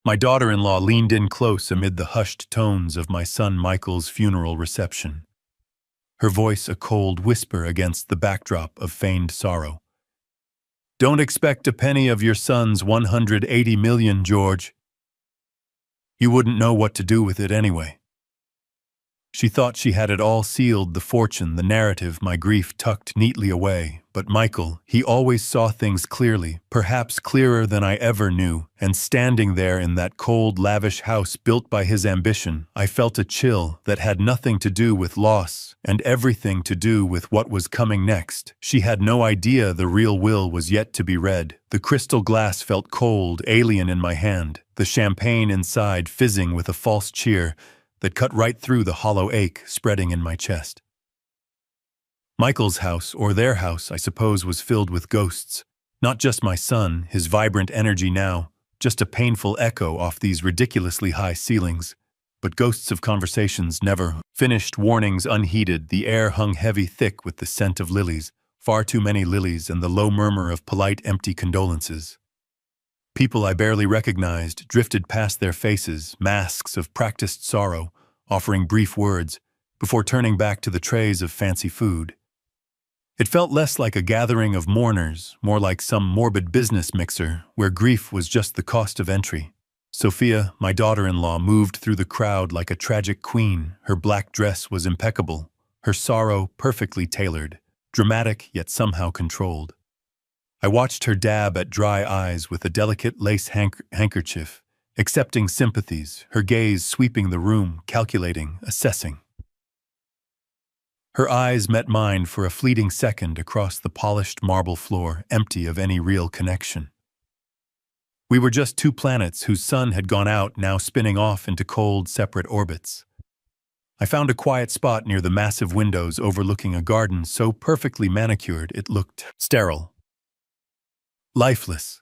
My daughter-in-law leaned in close amid the hushed tones of my son Michael's funeral reception, her voice a cold whisper against the backdrop of feigned sorrow. "Don't expect a penny of your son's 180 million, George. You wouldn't know what to do with it anyway." She thought she had it all sealed, the fortune, the narrative, my grief tucked neatly away. But Michael, he always saw things clearly, perhaps clearer than I ever knew, and standing there in that cold, lavish house built by his ambition, I felt a chill that had nothing to do with loss and everything to do with what was coming next. She had no idea the real will was yet to be read. The crystal glass felt cold, alien in my hand, the champagne inside fizzing with a false cheer that cut right through the hollow ache spreading in my chest. Michael's house, or their house, I suppose, was filled with ghosts. Not just my son, his vibrant energy now, just a painful echo off these ridiculously high ceilings, but ghosts of conversations never finished, warnings unheeded. The air hung heavy, thick with the scent of lilies, far too many lilies, and the low murmur of polite, empty condolences. People I barely recognized drifted past their faces, masks of practiced sorrow, offering brief words, before turning back to the trays of fancy food. It felt less like a gathering of mourners, more like some morbid business mixer, where grief was just the cost of entry. Sophia, my daughter-in-law, moved through the crowd like a tragic queen. Her black dress was impeccable, her sorrow perfectly tailored, dramatic yet somehow controlled. I watched her dab at dry eyes with a delicate lace handkerchief, accepting sympathies, her gaze sweeping the room, calculating, assessing. Her eyes met mine for a fleeting second across the polished marble floor, empty of any real connection. We were just two planets whose sun had gone out, now spinning off into cold, separate orbits. I found a quiet spot near the massive windows overlooking a garden so perfectly manicured it looked sterile. Lifeless.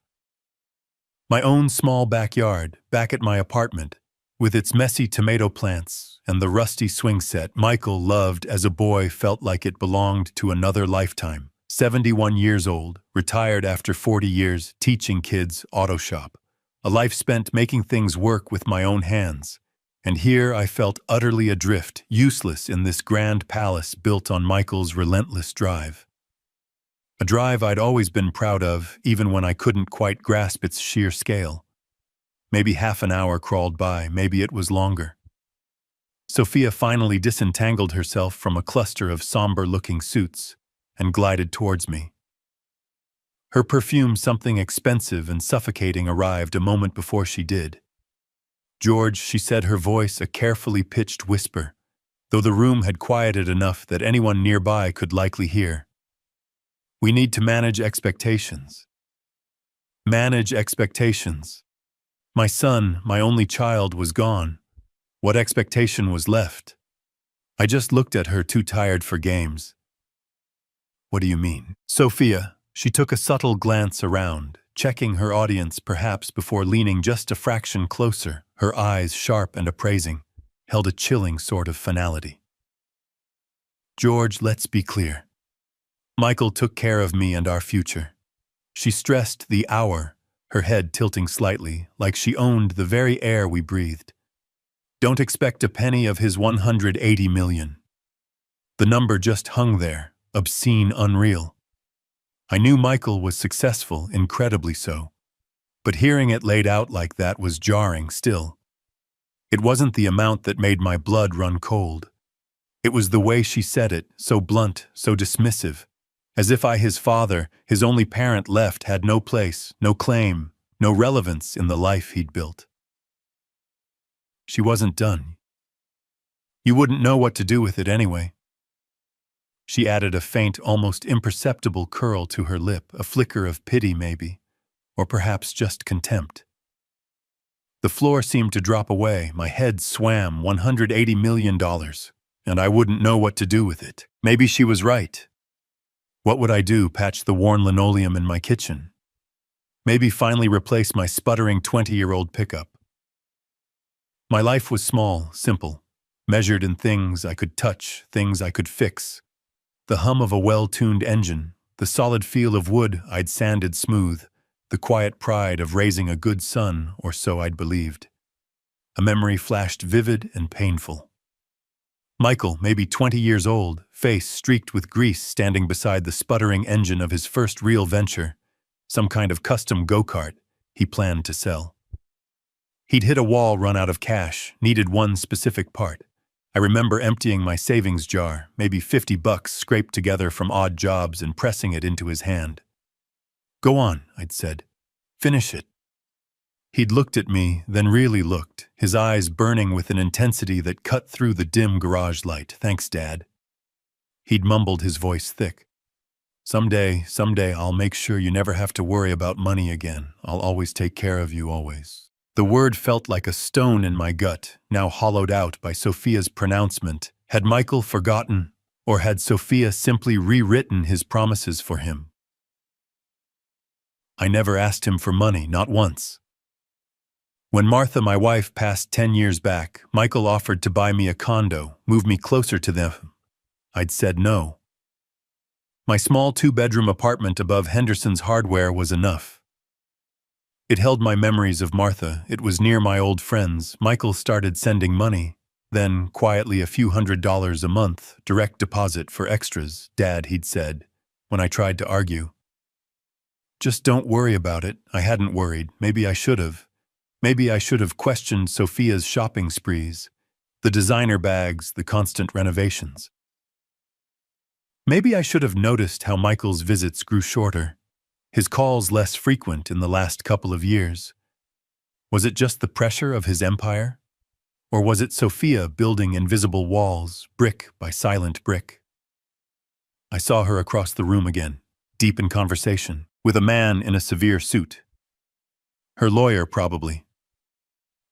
My own small backyard, back at my apartment, with its messy tomato plants and the rusty swing set Michael loved as a boy, felt like it belonged to another lifetime. 71 years old, retired after 40 years, teaching kids auto shop. A life spent making things work with my own hands. And here I felt utterly adrift, useless in this grand palace built on Michael's relentless drive. A drive I'd always been proud of, even when I couldn't quite grasp its sheer scale. Maybe half an hour crawled by, maybe it was longer. Sophia finally disentangled herself from a cluster of somber-looking suits and glided towards me. Her perfume, something expensive and suffocating, arrived a moment before she did. "George," she said, her voice a carefully pitched whisper, though the room had quieted enough that anyone nearby could likely hear. "We need to manage expectations." Manage expectations. My son, my only child, was gone. What expectation was left? I just looked at her, too tired for games. "What do you mean?" Sophia, she took a subtle glance around, checking her audience perhaps before leaning just a fraction closer, her eyes sharp and appraising, held a chilling sort of finality. "George, let's be clear. Michael took care of me and our future." She stressed the "our," her head tilting slightly, like she owned the very air we breathed. "Don't expect a penny of his 180 million. The number just hung there, obscene, unreal. I knew Michael was successful, incredibly so. But hearing it laid out like that was jarring still. It wasn't the amount that made my blood run cold. It was the way she said it, so blunt, so dismissive. As if I, his father, his only parent left, had no place, no claim, no relevance in the life he'd built. She wasn't done. "You wouldn't know what to do with it anyway." She added a faint, almost imperceptible curl to her lip, a flicker of pity maybe, or perhaps just contempt. The floor seemed to drop away, my head swam. $180 million, and I wouldn't know what to do with it. Maybe she was right. What would I do? Patch the worn linoleum in my kitchen? Maybe finally replace my sputtering 20-year-old pickup? My life was small, simple, measured in things I could touch, things I could fix. The hum of a well-tuned engine, the solid feel of wood I'd sanded smooth, the quiet pride of raising a good son, or so I'd believed. A memory flashed vivid and painful. Michael, maybe 20 years old, face streaked with grease, standing beside the sputtering engine of his first real venture, some kind of custom go-kart he planned to sell. He'd hit a wall, run out of cash, needed one specific part. I remember emptying my savings jar, maybe $50 scraped together from odd jobs, and pressing it into his hand. "Go on," I'd said. "Finish it." He'd looked at me, then really looked, his eyes burning with an intensity that cut through the dim garage light. "Thanks, Dad." He'd mumbled, his voice thick. Someday I'll make sure you never have to worry about money again. I'll always take care of you, always." The word felt like a stone in my gut, now hollowed out by Sophia's pronouncement. Had Michael forgotten, or had Sophia simply rewritten his promises for him? I never asked him for money, not once. When Martha, my wife, passed 10 years back, Michael offered to buy me a condo, move me closer to them. I'd said no. My small 2-bedroom apartment above Henderson's Hardware was enough. It held my memories of Martha, it was near my old friends. Michael started sending money, then, quietly, a few $100s a month, direct deposit for extras, Dad, he'd said, when I tried to argue. "Just don't worry about it." I hadn't worried. Maybe I should have. Maybe I should have questioned Sophia's shopping sprees, the designer bags, the constant renovations. Maybe I should have noticed how Michael's visits grew shorter, his calls less frequent in the last couple of years. Was it just the pressure of his empire? Or was it Sophia building invisible walls, brick by silent brick? I saw her across the room again, deep in conversation, with a man in a severe suit. Her lawyer, probably.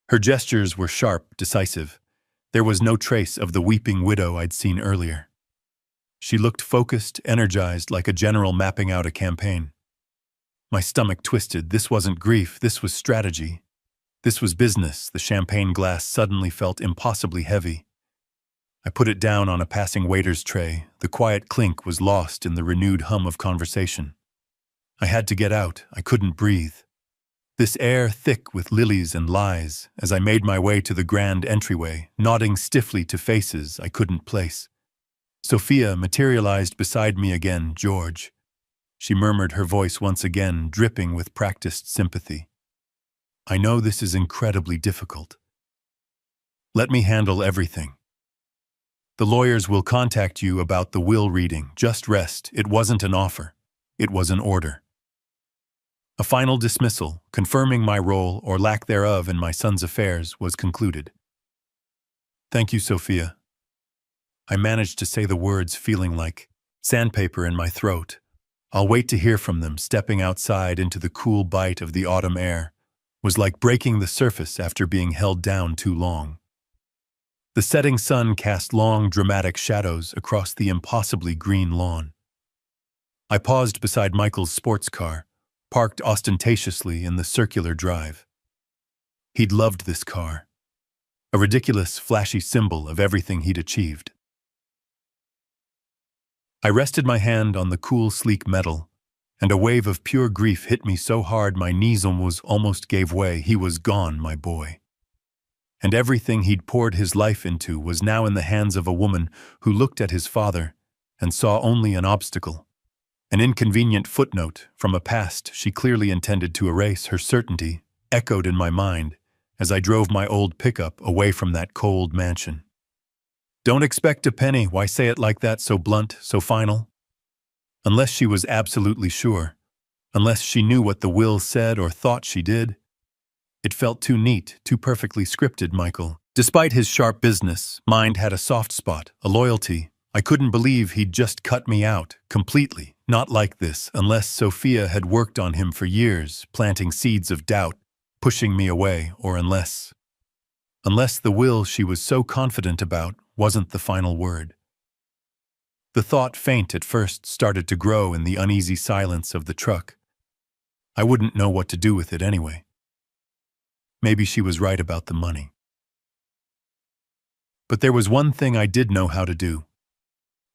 Her gestures were sharp, decisive. There was no trace of the weeping widow I'd seen earlier. She looked focused, energized, like a general mapping out a campaign. My stomach twisted. This wasn't grief, this was strategy. This was business. The champagne glass suddenly felt impossibly heavy. I put it down on a passing waiter's tray. The quiet clink was lost in the renewed hum of conversation. I had to get out. I couldn't breathe. This air thick with lilies and lies, as I made my way to the grand entryway, nodding stiffly to faces I couldn't place. Sophia materialized beside me again. "George," she murmured, her voice once again dripping with practiced sympathy. "I know this is incredibly difficult. Let me handle everything. The lawyers will contact you about the will reading. Just rest. It wasn't an offer. It was an order. A final dismissal, confirming my role or lack thereof in my son's affairs, was concluded." "Thank you, Sophia." I managed to say the words, feeling like sandpaper in my throat. "I'll wait to hear from them." Stepping outside into the cool bite of the autumn air was like breaking the surface after being held down too long. The setting sun cast long, dramatic shadows across the impossibly green lawn. I paused beside Michael's sports car, parked ostentatiously in the circular drive. He'd loved this car, a ridiculous, flashy symbol of everything he'd achieved. I rested my hand on the cool, sleek metal, and a wave of pure grief hit me so hard my knees almost gave way. He was gone, my boy. And everything he'd poured his life into was now in the hands of a woman who looked at his father and saw only an obstacle. An inconvenient footnote from a past she clearly intended to erase. Her certainty echoed in my mind as I drove my old pickup away from that cold mansion. "Don't expect a penny." Why say it like that, so blunt, so final? Unless she was absolutely sure, unless she knew what the will said or thought she did. It felt too neat, too perfectly scripted. Michael, despite his sharp business mind, had a soft spot, a loyalty. I couldn't believe he'd just cut me out, completely. Not like this, unless Sophia had worked on him for years, planting seeds of doubt, pushing me away, or unless the will she was so confident about wasn't the final word. The thought, faint at first, started to grow in the uneasy silence of the truck. I wouldn't know what to do with it anyway. Maybe she was right about the money. But there was one thing I did know how to do.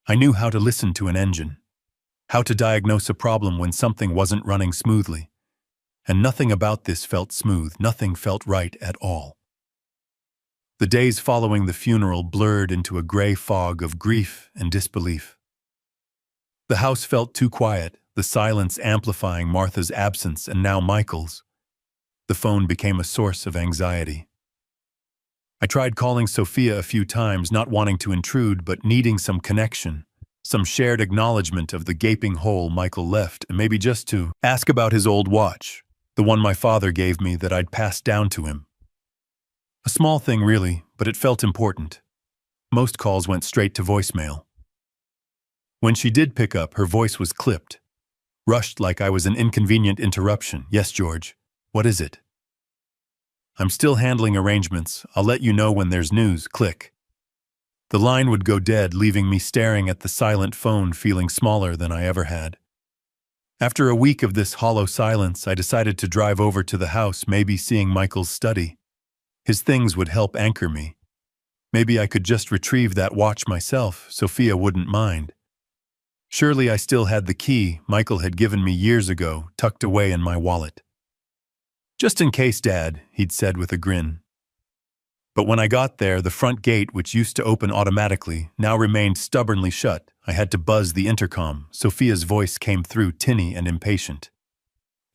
I knew how to listen to an engine, how to diagnose a problem when something wasn't running smoothly, and nothing about this felt smooth, nothing felt right at all. The days following the funeral blurred into a gray fog of grief and disbelief. The house felt too quiet, the silence amplifying Martha's absence and now Michael's. The phone became a source of anxiety. I tried calling Sophia a few times, not wanting to intrude, but needing some connection, some shared acknowledgement of the gaping hole Michael left, and maybe just to ask about his old watch, the one my father gave me that I'd passed down to him. A small thing, really, but it felt important. Most calls went straight to voicemail. When she did pick up, her voice was clipped, rushed like I was an inconvenient interruption. "Yes, George. What is it?" "I'm still handling arrangements. I'll let you know when there's news." Click. The line would go dead, leaving me staring at the silent phone, feeling smaller than I ever had. After a week of this hollow silence, I decided to drive over to the house, maybe seeing Michael's study. His things would help anchor me. Maybe I could just retrieve that watch myself. Sophia wouldn't mind. Surely I still had the key Michael had given me years ago, tucked away in my wallet. "Just in case, Dad," he'd said with a grin. But when I got there, the front gate, which used to open automatically, now remained stubbornly shut. I had to buzz the intercom. Sophia's voice came through, tinny and impatient.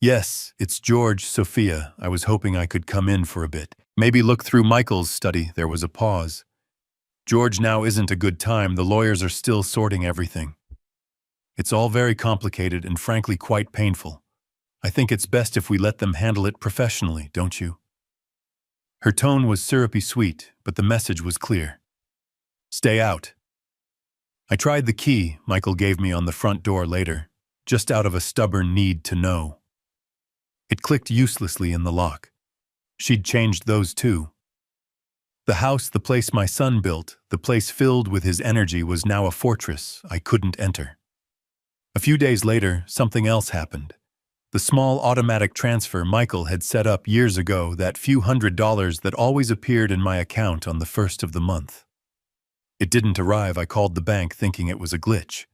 "Yes, it's George, Sophia. I was hoping I could come in for a bit. Maybe look through Michael's study." There was a pause. "George, now isn't a good time. The lawyers are still sorting everything. It's all very complicated and frankly quite painful. I think it's best if we let them handle it professionally, don't you?" Her tone was syrupy sweet, but the message was clear. "Stay out." I tried the key Michael gave me on the front door later, just out of a stubborn need to know. It clicked uselessly in the lock. She'd changed those too. The house, the place my son built, the place filled with his energy, was now a fortress I couldn't enter. A few days later, something else happened. The small automatic transfer Michael had set up years ago, that few $100s that always appeared in my account on the first of the month. It didn't arrive. I called the bank thinking it was a glitch.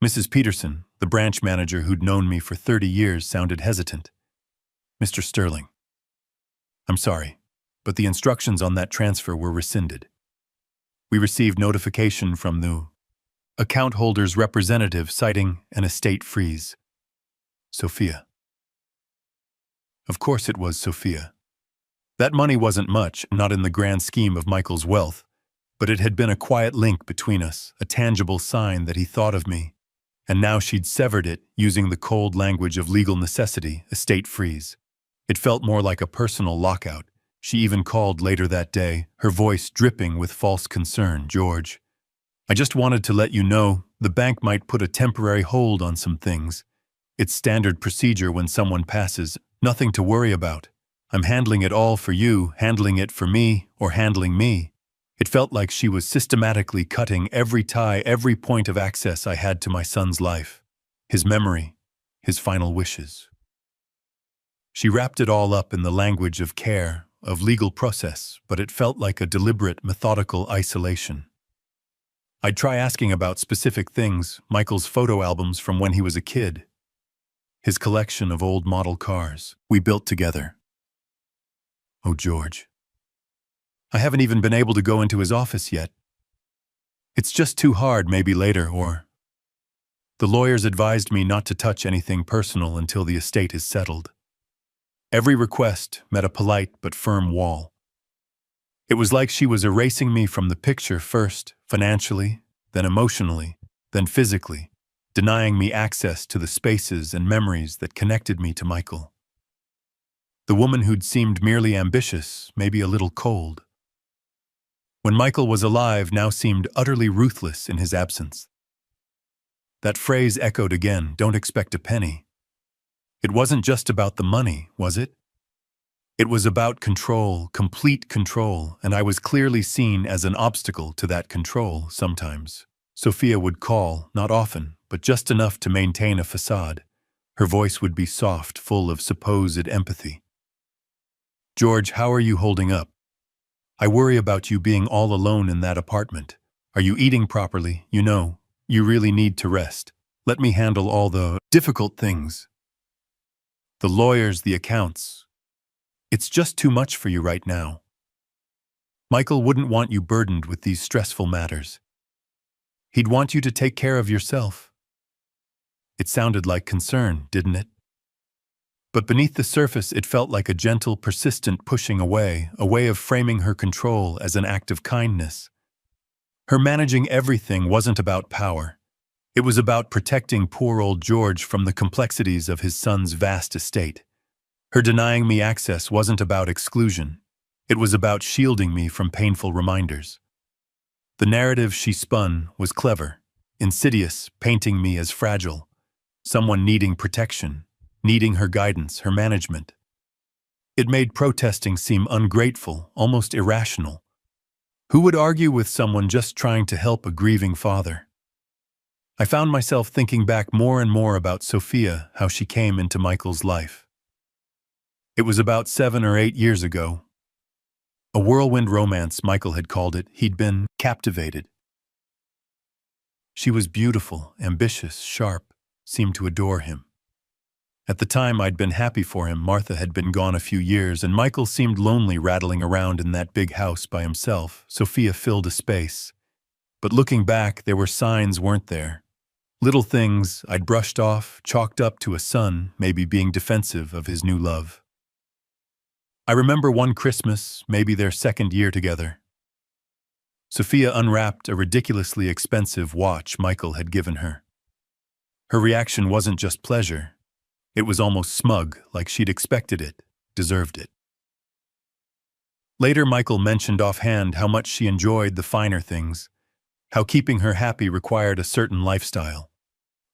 Mrs. Peterson, the branch manager who'd known me for 30 years, sounded hesitant. "Mr. Sterling, I'm sorry, but the instructions on that transfer were rescinded. We received notification from the account holder's representative citing an estate freeze. Sophia." Of course it was Sophia. That money wasn't much, not in the grand scheme of Michael's wealth, but it had been a quiet link between us, a tangible sign that he thought of me. And now she'd severed it, using the cold language of legal necessity, estate freeze. It felt more like a personal lockout. She even called later that day, her voice dripping with false concern. "George, I just wanted to let you know the bank might put a temporary hold on some things. It's standard procedure when someone passes, nothing to worry about. I'm handling it all for you, handling it for me, or handling me." It felt like she was systematically cutting every tie, every point of access I had to my son's life, his memory, his final wishes. She wrapped it all up in the language of care, of legal process, but it felt like a deliberate, methodical isolation. I'd try asking about specific things, Michael's photo albums from when he was a kid, his collection of old model cars we built together. "Oh, George, I haven't even been able to go into his office yet. It's just too hard, maybe later, or..." The lawyers advised me not to touch anything personal until the estate is settled. Every request met a polite but firm wall. It was like she was erasing me from the picture first, financially, then emotionally, then physically, denying me access to the spaces and memories that connected me to Michael. The woman who'd seemed merely ambitious, maybe a little cold, when Michael was alive, now seemed utterly ruthless in his absence. That phrase echoed again, "Don't expect a penny." It wasn't just about the money, was it? It was about control, complete control, and I was clearly seen as an obstacle to that control sometimes. Sophia would call, not often, but just enough to maintain a facade. Her voice would be soft, full of supposed empathy. "George, how are you holding up? I worry about you being all alone in that apartment. Are you eating properly? You know, you really need to rest. Let me handle all the difficult things." The lawyers, the accounts. It's just too much for you right now. Michael wouldn't want you burdened with these stressful matters. He'd want you to take care of yourself. It sounded like concern, didn't it? But beneath the surface, it felt like a gentle, persistent pushing away, a way of framing her control as an act of kindness. Her managing everything wasn't about power. It was about protecting poor old George from the complexities of his son's vast estate. Her denying me access wasn't about exclusion. It was about shielding me from painful reminders. The narrative she spun was clever, insidious, painting me as fragile, someone needing protection, needing her guidance, her management. It made protesting seem ungrateful, almost irrational. Who would argue with someone just trying to help a grieving father? I found myself thinking back more and more about Sophia, how she came into Michael's life. It was about 7 or 8 years ago. A whirlwind romance, Michael had called it. He'd been captivated. She was beautiful, ambitious, sharp, seemed to adore him. At the time I'd been happy for him. Martha had been gone a few years, and Michael seemed lonely rattling around in that big house by himself. Sophia filled a space. But looking back, there were signs, weren't there? Little things I'd brushed off, chalked up to a son maybe being defensive of his new love. I remember one Christmas, maybe their second year together. Sophia unwrapped a ridiculously expensive watch Michael had given her. Her reaction wasn't just pleasure. It was almost smug, like she'd expected it, deserved it. Later, Michael mentioned offhand how much she enjoyed the finer things, how keeping her happy required a certain lifestyle.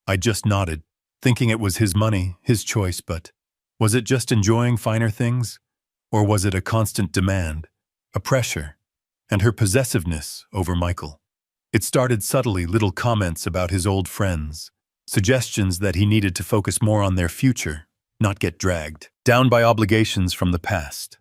I just nodded, thinking it was his money, his choice, but was it just enjoying finer things? Or was it a constant demand, a pressure, and her possessiveness over Michael? It started subtly, little comments about his old friends, suggestions that he needed to focus more on their future, not get dragged down by obligations from the past.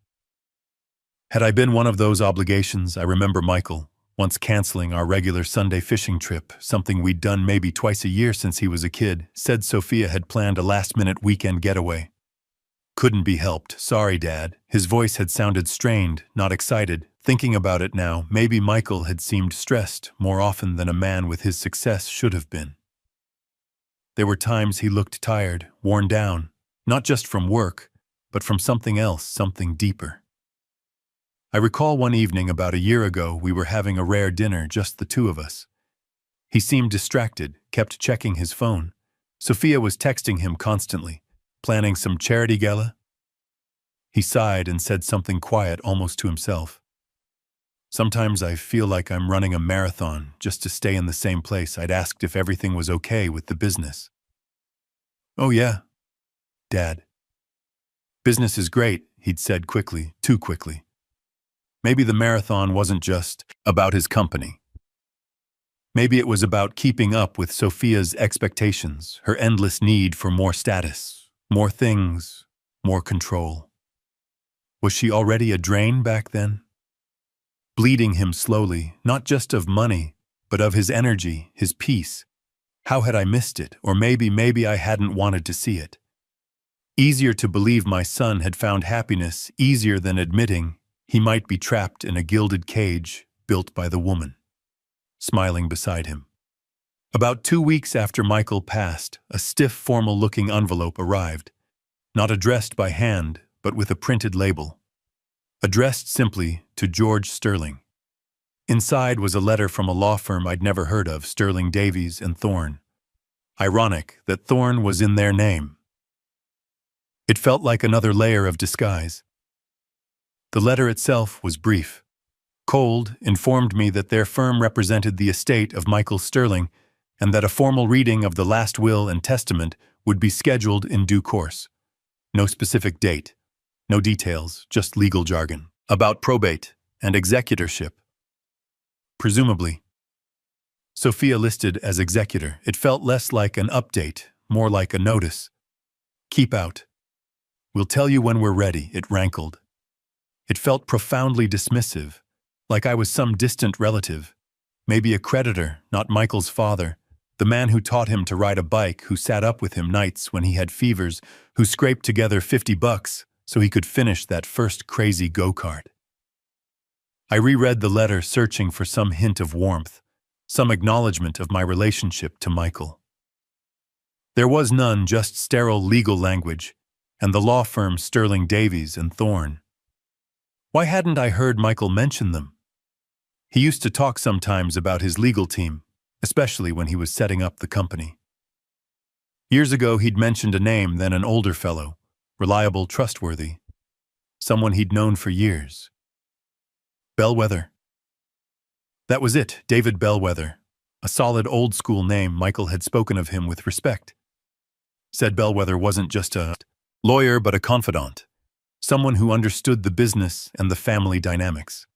Had I been one of those obligations, I remember Michael once canceling our regular Sunday fishing trip, something we'd done maybe twice a year since he was a kid, said Sophia had planned a last-minute weekend getaway. Couldn't be helped. Sorry, Dad. His voice had sounded strained, not excited. Thinking about it now, maybe Michael had seemed stressed more often than a man with his success should have been. There were times he looked tired, worn down, not just from work, but from something else, something deeper. I recall one evening about a year ago we were having a rare dinner, just the two of us. He seemed distracted, kept checking his phone. Sophia was texting him constantly. Planning some charity gala? He sighed and said something quiet, almost to himself. Sometimes I feel like I'm running a marathon just to stay in the same place. I'd asked if everything was okay with the business. Oh yeah, Dad. Business is great, he'd said quickly, too quickly. Maybe the marathon wasn't just about his company. Maybe it was about keeping up with Sophia's expectations, her endless need for more status. More things, more control. Was she already a drain back then? Bleeding him slowly, not just of money, but of his energy, his peace. How had I missed it? Or maybe I hadn't wanted to see it. Easier to believe my son had found happiness, easier than admitting he might be trapped in a gilded cage built by the woman, smiling beside him. About 2 weeks after Michael passed, a stiff, formal-looking envelope arrived, not addressed by hand, but with a printed label. Addressed simply to George Sterling. Inside was a letter from a law firm I'd never heard of, Sterling, Davies, and Thorne. Ironic that Thorne was in their name. It felt like another layer of disguise. The letter itself was brief. Cold informed me that their firm represented the estate of Michael Sterling, and that a formal reading of the last will and testament would be scheduled in due course. No specific date, no details, just legal jargon about probate and executorship. Presumably. Sophia listed as executor. It felt less like an update, more like a notice. Keep out. We'll tell you when we're ready, it rankled. It felt profoundly dismissive, like I was some distant relative, maybe a creditor, not Michael's father, The man who taught him to ride a bike, who sat up with him nights when he had fevers, who scraped together $50 so he could finish that first crazy go-kart. I reread the letter, searching for some hint of warmth, some acknowledgement of my relationship to Michael. There was none, just sterile legal language, and the law firm Sterling Davies and Thorne. Why hadn't I heard Michael mention them? He used to talk sometimes about his legal team, especially when he was setting up the company. Years ago he'd mentioned a name, then an older fellow, reliable, trustworthy, someone he'd known for years. Bellwether. That was it, David Bellwether, a solid old-school name. Michael had spoken of him with respect. Said Bellwether wasn't just a lawyer but a confidant, someone who understood the business and the family dynamics.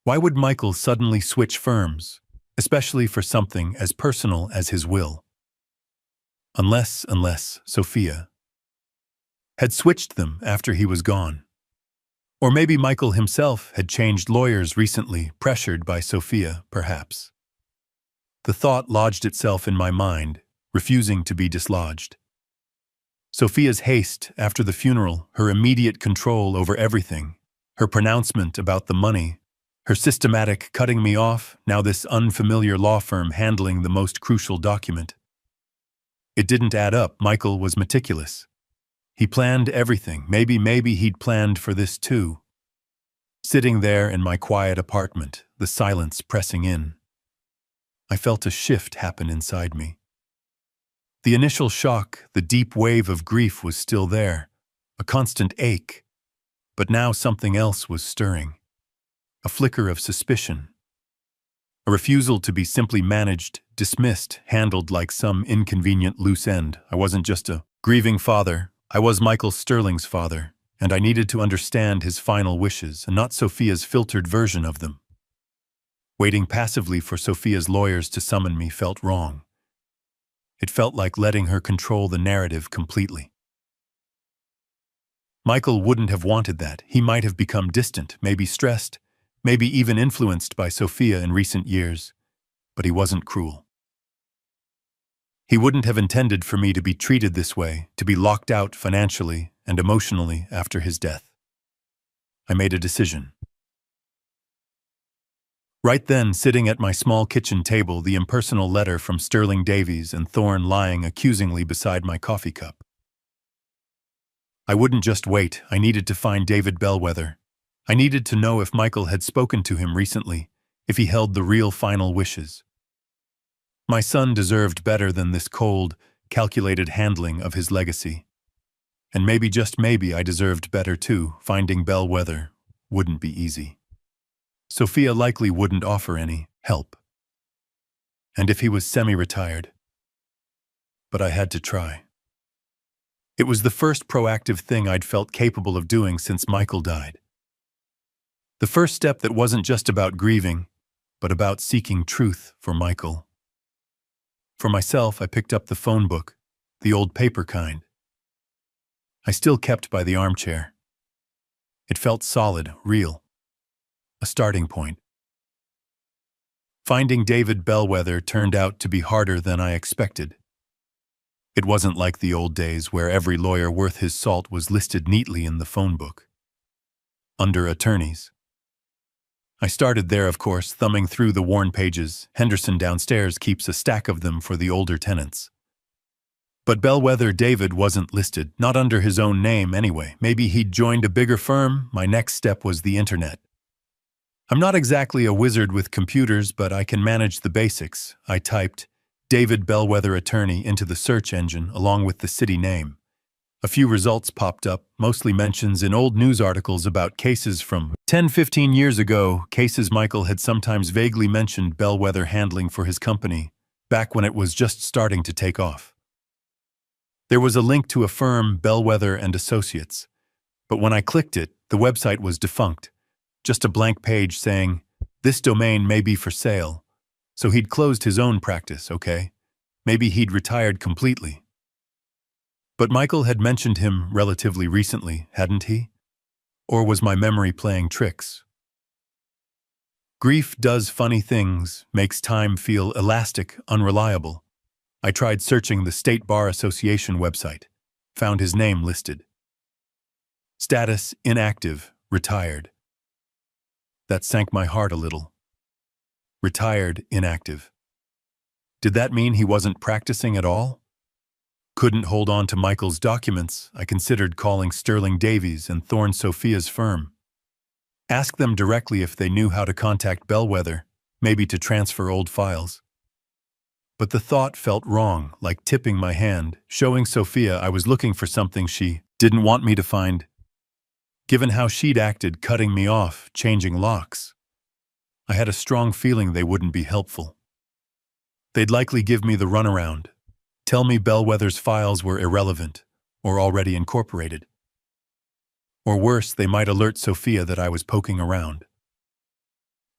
Why would Michael suddenly switch firms, especially for something as personal as his will? Unless Sophia had switched them after he was gone. Or maybe Michael himself had changed lawyers recently, pressured by Sophia, perhaps. The thought lodged itself in my mind, refusing to be dislodged. Sophia's haste after the funeral, her immediate control over everything, her pronouncement about the money, her systematic cutting me off, now this unfamiliar law firm handling the most crucial document. It didn't add up. Michael was meticulous. He planned everything. Maybe he'd planned for this too. Sitting there in my quiet apartment, the silence pressing in, I felt a shift happen inside me. The initial shock, the deep wave of grief was still there, a constant ache, but now something else was stirring. A flicker of suspicion. A refusal to be simply managed, dismissed, handled like some inconvenient loose end. I wasn't just a grieving father. I was Michael Sterling's father, and I needed to understand his final wishes and not Sophia's filtered version of them. Waiting passively for Sophia's lawyers to summon me felt wrong. It felt like letting her control the narrative completely. Michael wouldn't have wanted that. He might have become distant, maybe stressed, maybe even influenced by Sophia in recent years, but he wasn't cruel. He wouldn't have intended for me to be treated this way, to be locked out financially and emotionally after his death. I made a decision. Right then, sitting at my small kitchen table, the impersonal letter from Sterling Davies and Thorne lying accusingly beside my coffee cup. I wouldn't just wait. I needed to find David Bellwether. I needed to know if Michael had spoken to him recently, if he held the real final wishes. My son deserved better than this cold, calculated handling of his legacy. And maybe, just maybe, I deserved better too. Finding Bellwether wouldn't be easy. Sophia likely wouldn't offer any help. And if he was semi-retired. But I had to try. It was the first proactive thing I'd felt capable of doing since Michael died. The first step that wasn't just about grieving, but about seeking truth for Michael. For myself, I picked up the phone book, the old paper kind. I still kept by the armchair. It felt solid, real. A starting point. Finding David Bellwether turned out to be harder than I expected. It wasn't like the old days where every lawyer worth his salt was listed neatly in the phone book. Under attorneys. I started there, of course, thumbing through the worn pages. Henderson downstairs keeps a stack of them for the older tenants. But Bellwether David wasn't listed, not under his own name anyway. Maybe he'd joined a bigger firm. My next step was the internet. I'm not exactly a wizard with computers, but I can manage the basics. I typed David Bellwether Attorney into the search engine along with the city name. A few results popped up, mostly mentions in old news articles about cases from 10-15 years ago, cases Michael had sometimes vaguely mentioned Bellwether handling for his company, back when it was just starting to take off. There was a link to a firm, Bellwether and Associates, but when I clicked it, the website was defunct. Just a blank page saying, "This domain may be for sale." So he'd closed his own practice, okay? Maybe he'd retired completely. But Michael had mentioned him relatively recently, hadn't he? Or was my memory playing tricks? Grief does funny things, makes time feel elastic, unreliable. I tried searching the State Bar Association website. Found his name listed. Status: inactive, retired. That sank my heart a little. Retired, inactive. Did that mean he wasn't practicing at all? Couldn't hold on to Michael's documents. I considered calling Sterling Davies and Thorne Sophia's firm. Ask them directly if they knew how to contact Bellwether, maybe to transfer old files. But the thought felt wrong, like tipping my hand, showing Sophia I was looking for something she didn't want me to find. Given how she'd acted, cutting me off, changing locks, I had a strong feeling they wouldn't be helpful. They'd likely give me the runaround, tell me Bellwether's files were irrelevant or already incorporated. Or worse, they might alert Sophia that I was poking around.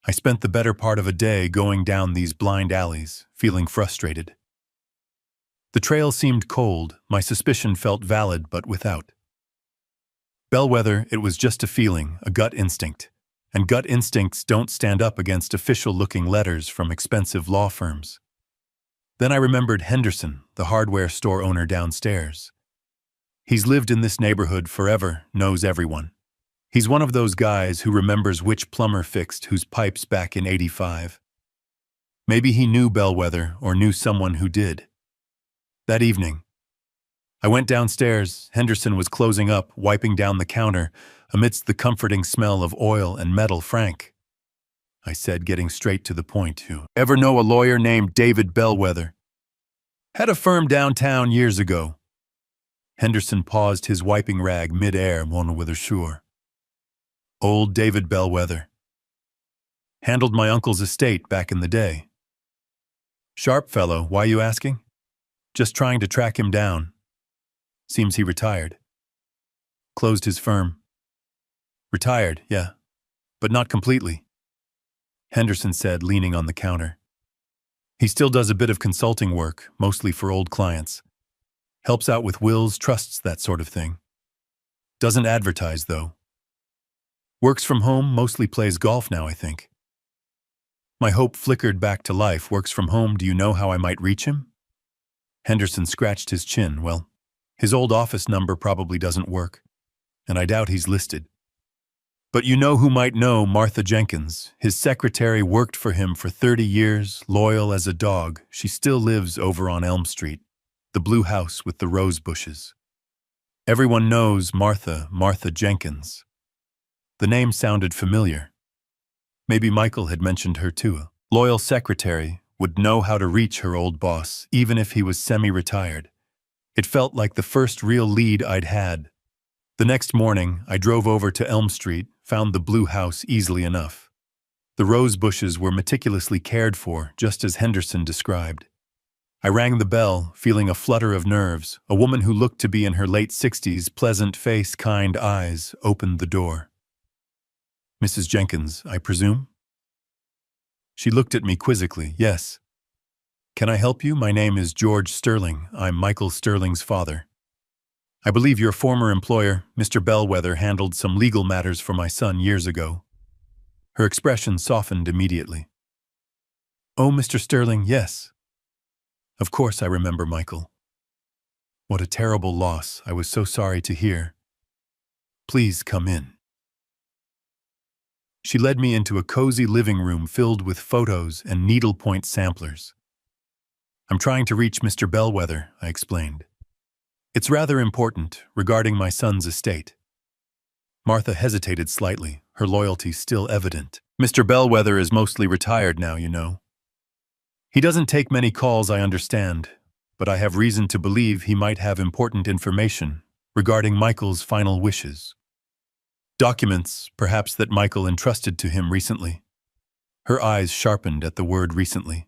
I spent the better part of a day going down these blind alleys, feeling frustrated. The trail seemed cold, my suspicion felt valid but without. Bellwether, it was just a feeling, a gut instinct, and gut instincts don't stand up against official-looking letters from expensive law firms. Then I remembered Henderson, the hardware store owner downstairs. He's lived in this neighborhood forever, knows everyone. He's one of those guys who remembers which plumber fixed whose pipes back in '85. Maybe he knew Bellwether or knew someone who did. That evening, I went downstairs. Henderson was closing up, wiping down the counter, amidst the comforting smell of oil and metal. "Frank," I said, getting straight to the point, "you ever know a lawyer named David Bellwether? Had a firm downtown years ago." Henderson paused, his wiping rag mid-air, "Mon wither sure." "Old David Bellwether. Handled my uncle's estate back in the day." "Sharp fellow, why you asking?" "Just trying to track him down. Seems he retired." "Closed his firm." "Retired, yeah, but not completely," Henderson said, leaning on the counter. "He still does a bit of consulting work, mostly for old clients. Helps out with wills, trusts, that sort of thing. Doesn't advertise, though. Works from home, mostly plays golf now, I think." My hope flickered back to life. "Works from home, do you know how I might reach him?" Henderson scratched his chin. "Well, his old office number probably doesn't work, and I doubt he's listed. But you know who might know: Martha Jenkins. His secretary worked for him for 30 years, loyal as a dog. She still lives over on Elm Street, the blue house with the rose bushes. Everyone knows Martha Jenkins." The name sounded familiar. Maybe Michael had mentioned her too. A loyal secretary would know how to reach her old boss, even if he was semi-retired. It felt like the first real lead I'd had. The next morning, I drove over to Elm Street, found the blue house easily enough. The rose bushes were meticulously cared for, just as Henderson described. I rang the bell, feeling a flutter of nerves. A woman who looked to be in her late 60s, pleasant face, kind eyes, opened the door. "Mrs. Jenkins, I presume?" She looked at me quizzically. "Yes." "Can I help you? My name is George Sterling. I'm Michael Sterling's father. I believe your former employer, Mr. Bellwether, handled some legal matters for my son years ago." Her expression softened immediately. "Oh, Mr. Sterling, yes. Of course I remember Michael. What a terrible loss. I was so sorry to hear. Please come in." She led me into a cozy living room filled with photos and needlepoint samplers. "I'm trying to reach Mr. Bellwether," I explained. "It's rather important, regarding my son's estate." Martha hesitated slightly, her loyalty still evident. "Mr. Bellwether is mostly retired now, you know. He doesn't take many calls, I understand, but I have reason to believe he might have important information regarding Michael's final wishes. Documents, perhaps, that Michael entrusted to him recently." Her eyes sharpened at the word recently.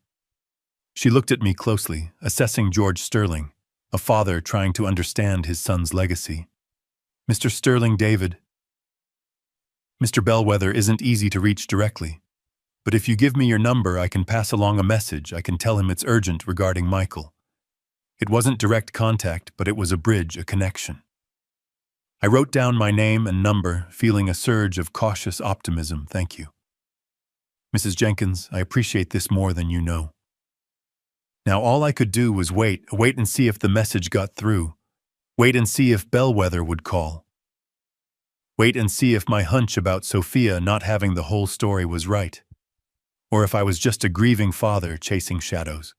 She looked at me closely, assessing George Sterling, a father trying to understand his son's legacy. "Mr. Sterling, David. Mr. Bellwether isn't easy to reach directly, but if you give me your number, I can pass along a message. I can tell him it's urgent regarding Michael. It wasn't direct contact, but it was a bridge, a connection." I wrote down my name and number, feeling a surge of cautious optimism. "Thank you." Mrs. Jenkins, I appreciate this more than you know. Now all I could do was wait and see if the message got through. Wait and see if Bellwether would call. Wait and see if my hunch about Sophia not having the whole story was right. Or if I was just a grieving father chasing shadows.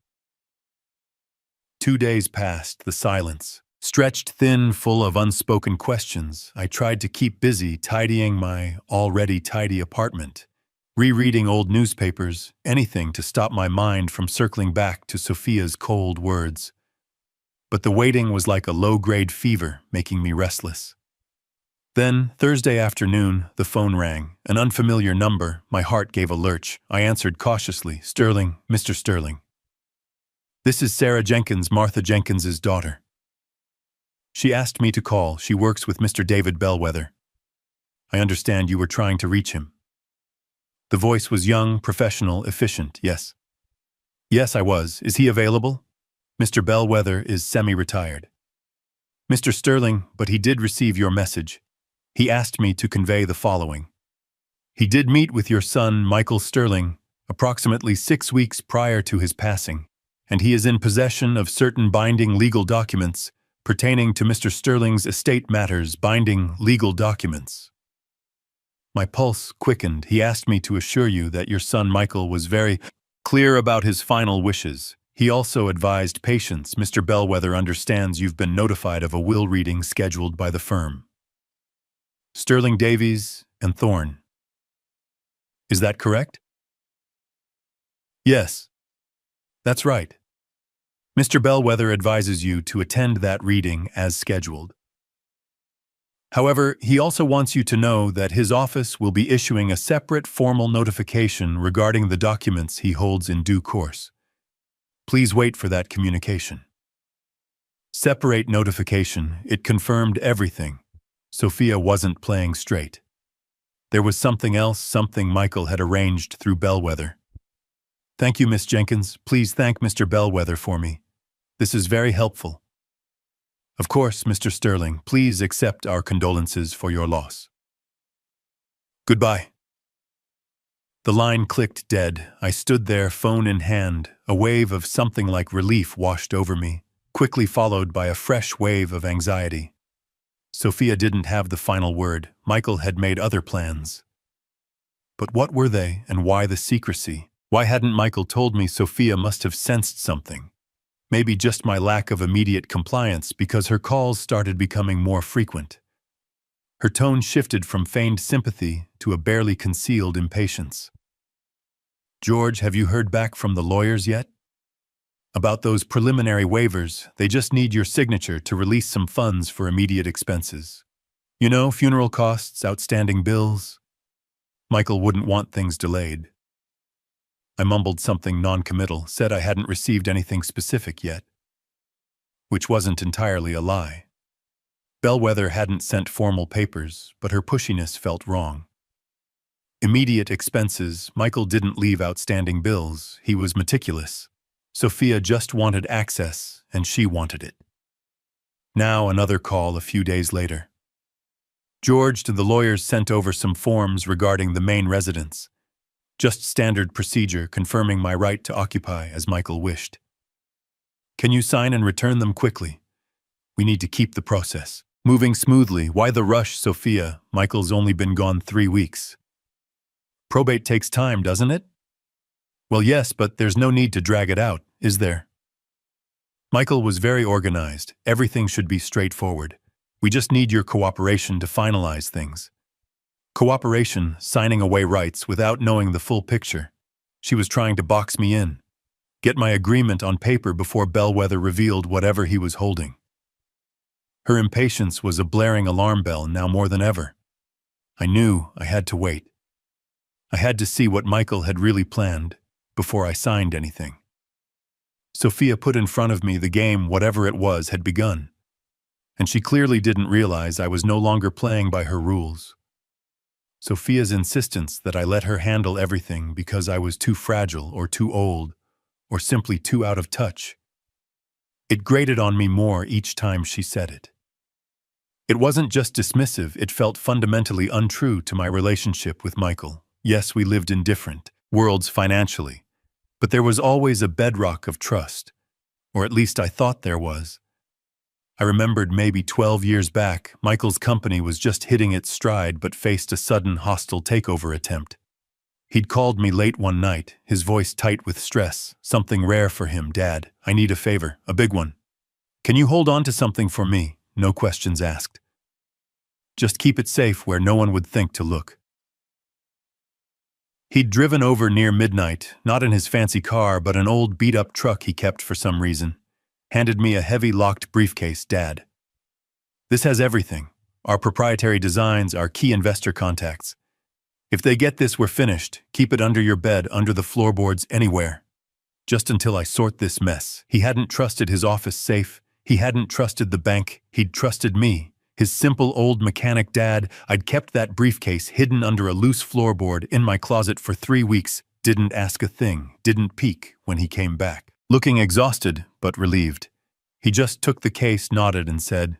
2 days passed, the silence. Stretched thin, full of unspoken questions, I tried to keep busy tidying my already tidy apartment, rereading old newspapers, anything to stop my mind from circling back to Sophia's cold words. But the waiting was like a low-grade fever, making me restless. Then, Thursday afternoon, the phone rang. An unfamiliar number. My heart gave a lurch. I answered cautiously. Sterling, Mr. Sterling. This is Sarah Jenkins, Martha Jenkins's daughter. She asked me to call. She works with Mr. David Bellwether. I understand you were trying to reach him. The voice was young, professional, efficient, yes. Yes, I was. Is he available? Mr. Bellwether is semi-retired. Mr. Sterling, but he did receive your message. He asked me to convey the following. He did meet with your son, Michael Sterling, approximately 6 weeks prior to his passing, and he is in possession of certain binding legal documents pertaining to Mr. Sterling's estate matters, binding legal documents. My pulse quickened. He asked me to assure you that your son Michael was very clear about his final wishes. He also advised patience. Mr. Bellwether understands you've been notified of a will reading scheduled by the firm. Sterling Davies and Thorne. Is that correct? Yes. That's right. Mr. Bellwether advises you to attend that reading as scheduled. However, he also wants you to know that his office will be issuing a separate formal notification regarding the documents he holds in due course. Please wait for that communication. Separate notification. It confirmed everything. Sophia wasn't playing straight. There was something else, something Michael had arranged through Bellwether. Thank you, Miss Jenkins. Please thank Mr. Bellwether for me. This is very helpful. Of course, Mr. Sterling, please accept our condolences for your loss. Goodbye. The line clicked dead. I stood there, phone in hand. A wave of something like relief washed over me, quickly followed by a fresh wave of anxiety. Sophia didn't have the final word. Michael had made other plans. But what were they, and why the secrecy? Why hadn't Michael told me? Sophia must have sensed something. Maybe just my lack of immediate compliance, because her calls started becoming more frequent. Her tone shifted from feigned sympathy to a barely concealed impatience. George, have you heard back from the lawyers yet? About those preliminary waivers, they just need your signature to release some funds for immediate expenses. You know, funeral costs, outstanding bills. Michael wouldn't want things delayed. I mumbled something non-committal, said I hadn't received anything specific yet. Which wasn't entirely a lie. Bellwether hadn't sent formal papers, but her pushiness felt wrong. Immediate expenses. Michael didn't leave outstanding bills. He was meticulous. Sophia just wanted access, and she wanted it. Now another call a few days later. George, the lawyers sent over some forms regarding the main residence. Just standard procedure, confirming my right to occupy as Michael wished. Can you sign and return them quickly? We need to keep the process moving smoothly. Why the rush, Sophia? Michael's only been gone 3 weeks. Probate takes time, doesn't it? Well, yes, but there's no need to drag it out, is there? Michael was very organized. Everything should be straightforward. We just need your cooperation to finalize things. Cooperation, signing away rights without knowing the full picture. She was trying to box me in. Get my agreement on paper before Bellwether revealed whatever he was holding. Her impatience was a blaring alarm bell now more than ever. I knew I had to wait. I had to see what Michael had really planned before I signed anything. Sophia put in front of me the game, whatever it was, had begun. And she clearly didn't realize I was no longer playing by her rules. Sophia's insistence that I let her handle everything because I was too fragile or too old or simply too out of touch. It grated on me more each time she said it. It wasn't just dismissive, it felt fundamentally untrue to my relationship with Michael. Yes, we lived in different, worlds financially, but there was always a bedrock of trust, or at least I thought there was. I remembered maybe 12 years back, Michael's company was just hitting its stride but faced a sudden hostile takeover attempt. He'd called me late one night, his voice tight with stress. Something rare for him, Dad. I need a favor, a big one. Can you hold on to something for me? No questions asked. Just keep it safe where no one would think to look. He'd driven over near midnight, not in his fancy car, but an old beat-up truck he kept for some reason. Handed me a heavy locked briefcase, Dad. This has everything. Our proprietary designs, our key investor contacts. If they get this, we're finished. Keep it under your bed, under the floorboards, anywhere. Just until I sort this mess. He hadn't trusted his office safe. He hadn't trusted the bank. He'd trusted me. His simple old mechanic dad. I'd kept that briefcase hidden under a loose floorboard in my closet for 3 weeks. Didn't ask a thing. Didn't peek when he came back. Looking exhausted, but relieved. He just took the case, nodded, and said,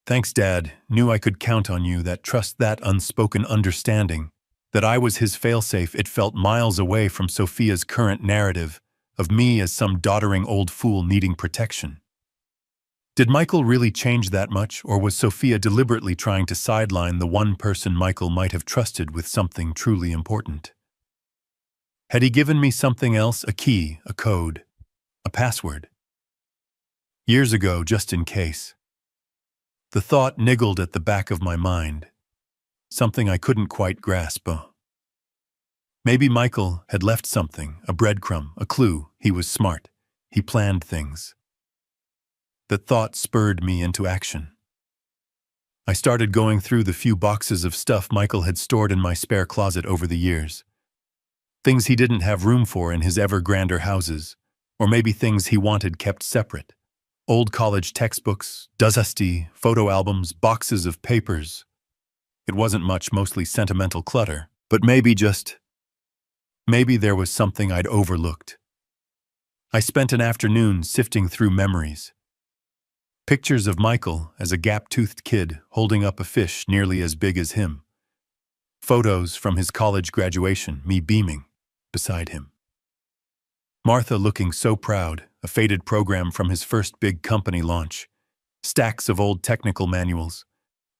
"Thanks, Dad. Knew I could count on you, that trust, that unspoken understanding. That I was his failsafe." It felt miles away from Sophia's current narrative, of me as some doddering old fool needing protection. Did Michael really change that much, or was Sophia deliberately trying to sideline the one person Michael might have trusted with something truly important? Had he given me something else, a key, a code, a password? Years ago, just in case. The thought niggled at the back of my mind, something I couldn't quite grasp. Maybe Michael had left something, a breadcrumb, a clue. He was smart. He planned things. That thought spurred me into action. I started going through the few boxes of stuff Michael had stored in my spare closet over the years. Things he didn't have room for in his ever grander houses, or maybe things he wanted kept separate. Old college textbooks, dusty photo albums, boxes of papers. It wasn't much, mostly sentimental clutter, but maybe there was something I'd overlooked. I spent an afternoon sifting through memories. Pictures of Michael as a gap-toothed kid holding up a fish nearly as big as him. Photos from his college graduation, me beaming beside him. Martha looking so proud, a faded program from his first big company launch. Stacks of old technical manuals.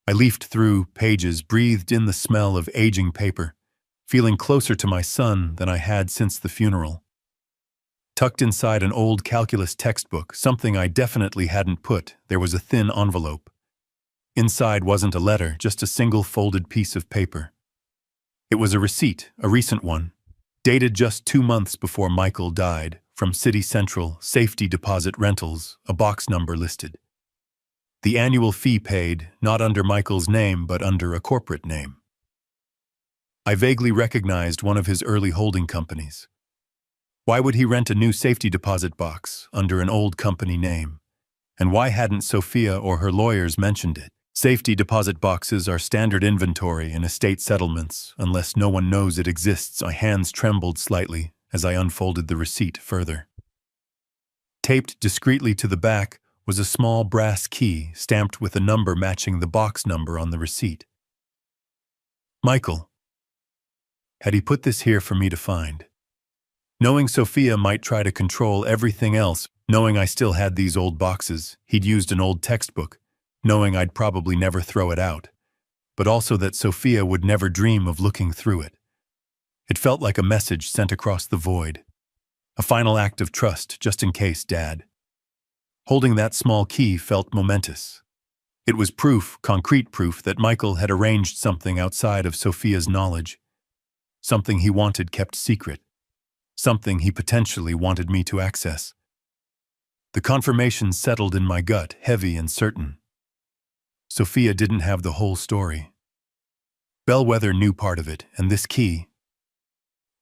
I leafed through pages, breathed in the smell of aging paper, feeling closer to my son than I had since the funeral. Tucked inside an old calculus textbook, something I definitely hadn't put, there was a thin envelope. Inside wasn't a letter, just a single folded piece of paper. It was a receipt, a recent one, dated just 2 months before Michael died, from City Central, Safety Deposit Rentals, a box number listed. The annual fee paid, not under Michael's name, but under a corporate name. I vaguely recognized one of his early holding companies. Why would he rent a new safety deposit box under an old company name? And why hadn't Sophia or her lawyers mentioned it? Safety deposit boxes are standard inventory in estate settlements, unless no one knows it exists. My hands trembled slightly as I unfolded the receipt further. Taped discreetly to the back was a small brass key stamped with a number matching the box number on the receipt. Michael. Had he put this here for me to find? Knowing Sophia might try to control everything else, knowing I still had these old boxes, he'd used an old textbook, knowing I'd probably never throw it out, but also that Sophia would never dream of looking through it. It felt like a message sent across the void. A final act of trust, just in case, Dad. Holding that small key felt momentous. It was proof, concrete proof, that Michael had arranged something outside of Sophia's knowledge. Something he wanted kept secret. Something he potentially wanted me to access. The confirmation settled in my gut, heavy and certain. Sophia didn't have the whole story. Bellwether knew part of it, and this key,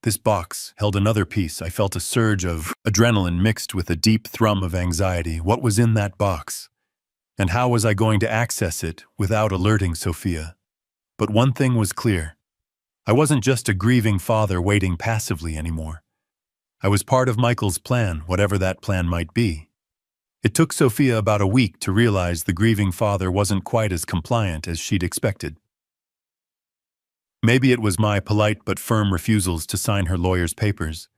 this box, held another piece. I felt a surge of adrenaline mixed with a deep thrum of anxiety. What was in that box? And how was I going to access it without alerting Sophia? But one thing was clear. I wasn't just a grieving father waiting passively anymore. I was part of Michael's plan, whatever that plan might be. It took Sophia about a week to realize the grieving father wasn't quite as compliant as she'd expected. Maybe it was my polite but firm refusals to sign her lawyer's papers.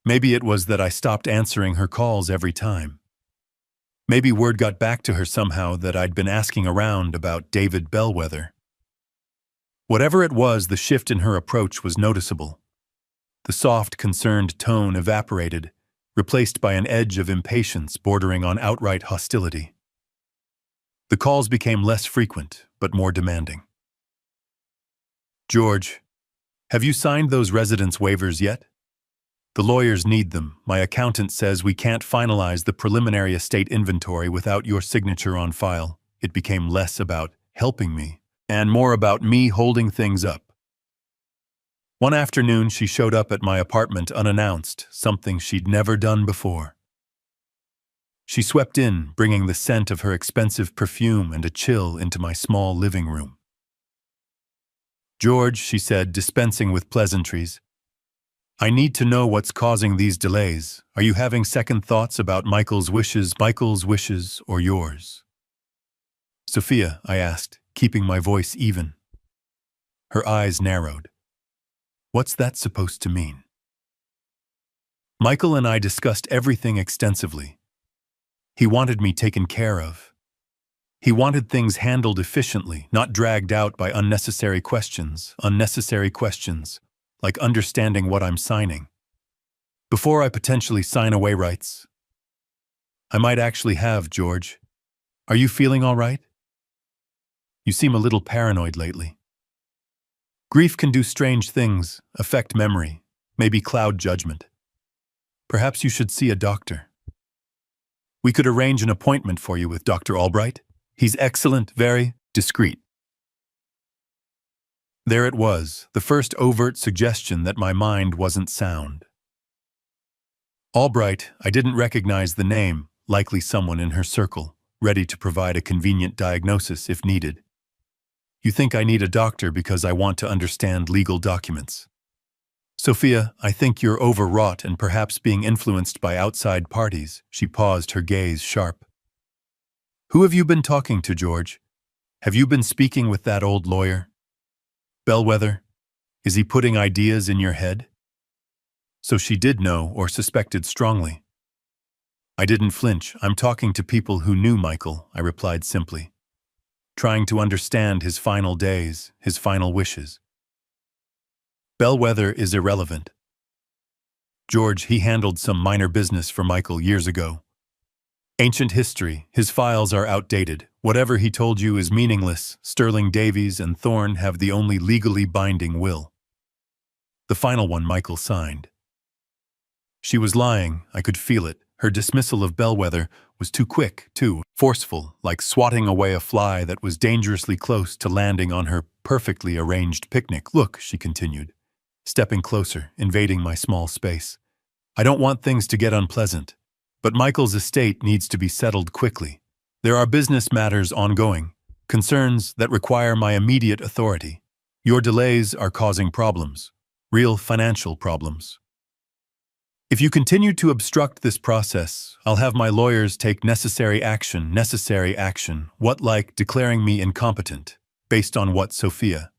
Maybe it was that I stopped answering her calls every time. Maybe word got back to her somehow that I'd been asking around about David Bellwether. Whatever it was, the shift in her approach was noticeable. The soft, concerned tone evaporated, replaced by an edge of impatience bordering on outright hostility. The calls became less frequent, but more demanding. "George, have you signed those residence waivers yet? The lawyers need them. My accountant says we can't finalize the preliminary estate inventory without your signature on file." It became less about helping me and more about me holding things up. One afternoon, she showed up at my apartment unannounced, something she'd never done before. She swept in, bringing the scent of her expensive perfume and a chill into my small living room. "George," she said, dispensing with pleasantries, "I need to know what's causing these delays. Are you having second thoughts about Michael's wishes or yours?" "Sophia," I asked, keeping my voice even. Her eyes narrowed. "What's that supposed to mean?" Michael and I discussed everything extensively. He wanted me taken care of. He wanted things handled efficiently, not dragged out by unnecessary questions, like understanding what I'm signing. Before I potentially sign away rights. "I might actually have, George. Are you feeling all right? You seem a little paranoid lately." Grief can do strange things, affect memory, maybe cloud judgment. Perhaps you should see a doctor. We could arrange an appointment for you with Dr. Albright. He's excellent, very discreet. There it was, the first overt suggestion that my mind wasn't sound. Albright, I didn't recognize the name, likely someone in her circle, ready to provide a convenient diagnosis if needed. "You think I need a doctor because I want to understand legal documents." "Sophia, I think you're overwrought and perhaps being influenced by outside parties." She paused, her gaze sharp. "Who have you been talking to, George? Have you been speaking with that old lawyer? Bellwether? Is he putting ideas in your head?" So she did know or suspected strongly. I didn't flinch. "I'm talking to people who knew Michael," I replied simply. "Trying to understand his final days, his final wishes." "Bellwether is irrelevant. George, he handled some minor business for Michael years ago. Ancient history, his files are outdated. Whatever he told you is meaningless. Sterling Davies and Thorne have the only legally binding will. The final one Michael signed." She was lying, I could feel it. Her dismissal of Bellwether was too quick, too forceful, like swatting away a fly that was dangerously close to landing on her perfectly arranged picnic. "Look," she continued, stepping closer, invading my small space. "I don't want things to get unpleasant, but Michael's estate needs to be settled quickly. There are business matters ongoing, concerns that require my immediate authority. Your delays are causing problems, real financial problems. If you continue to obstruct this process, I'll have my lawyers take necessary action. What, like declaring me incompetent? Based on what, Sophia?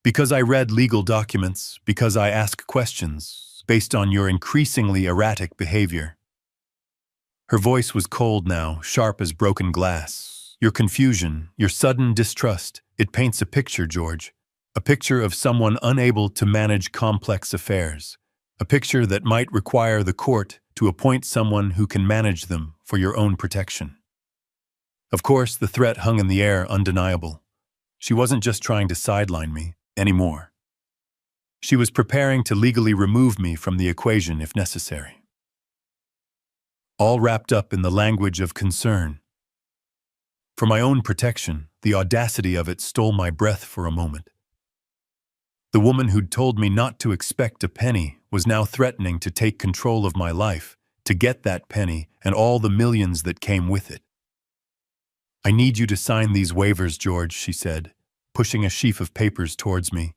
Because I read legal documents, because I ask questions, based on your increasingly erratic behavior." Her voice was cold now, sharp as broken glass. "Your confusion, your sudden distrust, it paints a picture, George. A picture of someone unable to manage complex affairs. A picture that might require the court to appoint someone who can manage them for your own protection." Of course, the threat hung in the air, undeniable. She wasn't just trying to sideline me anymore. She was preparing to legally remove me from the equation if necessary. All wrapped up in the language of concern. For my own protection, the audacity of it stole my breath for a moment. The woman who'd told me not to expect a penny was now threatening to take control of my life, to get that penny and all the millions that came with it. "I need you to sign these waivers, George," she said, pushing a sheaf of papers towards me.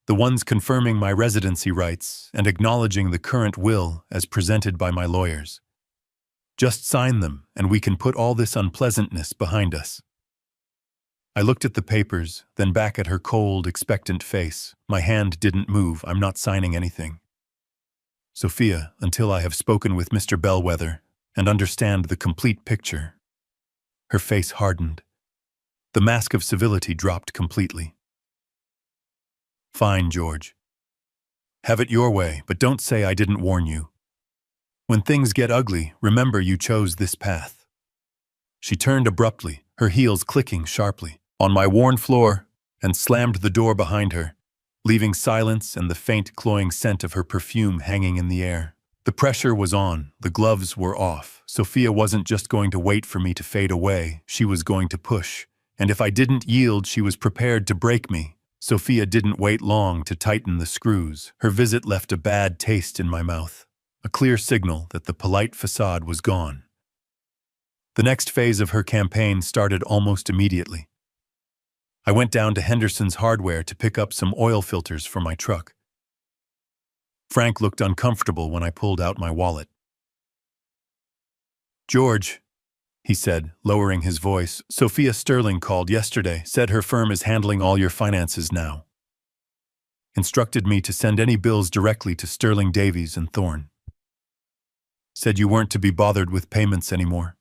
"The ones confirming my residency rights and acknowledging the current will as presented by my lawyers. Just sign them, and we can put all this unpleasantness behind us." I looked at the papers, then back at her cold, expectant face. My hand didn't move. I'm not signing anything. Sophia, until I have spoken with Mr. Bellwether and understand the complete picture. Her face hardened. The mask of civility dropped completely. Fine, George. Have it your way, but don't say I didn't warn you. When things get ugly, remember you chose this path. She turned abruptly, her heels clicking sharply on my worn floor, and slammed the door behind her, leaving silence and the faint cloying scent of her perfume hanging in the air. The pressure was on, the gloves were off. Sophia wasn't just going to wait for me to fade away, she was going to push. And if I didn't yield, she was prepared to break me. Sophia didn't wait long to tighten the screws. Her visit left a bad taste in my mouth, a clear signal that the polite facade was gone. The next phase of her campaign started almost immediately. I went down to Henderson's Hardware to pick up some oil filters for my truck. Frank looked uncomfortable when I pulled out my wallet. George, he said, lowering his voice, Sophia Sterling called yesterday, said her firm is handling all your finances now. Instructed me to send any bills directly to Sterling Davies and Thorne. Said you weren't to be bothered with payments anymore.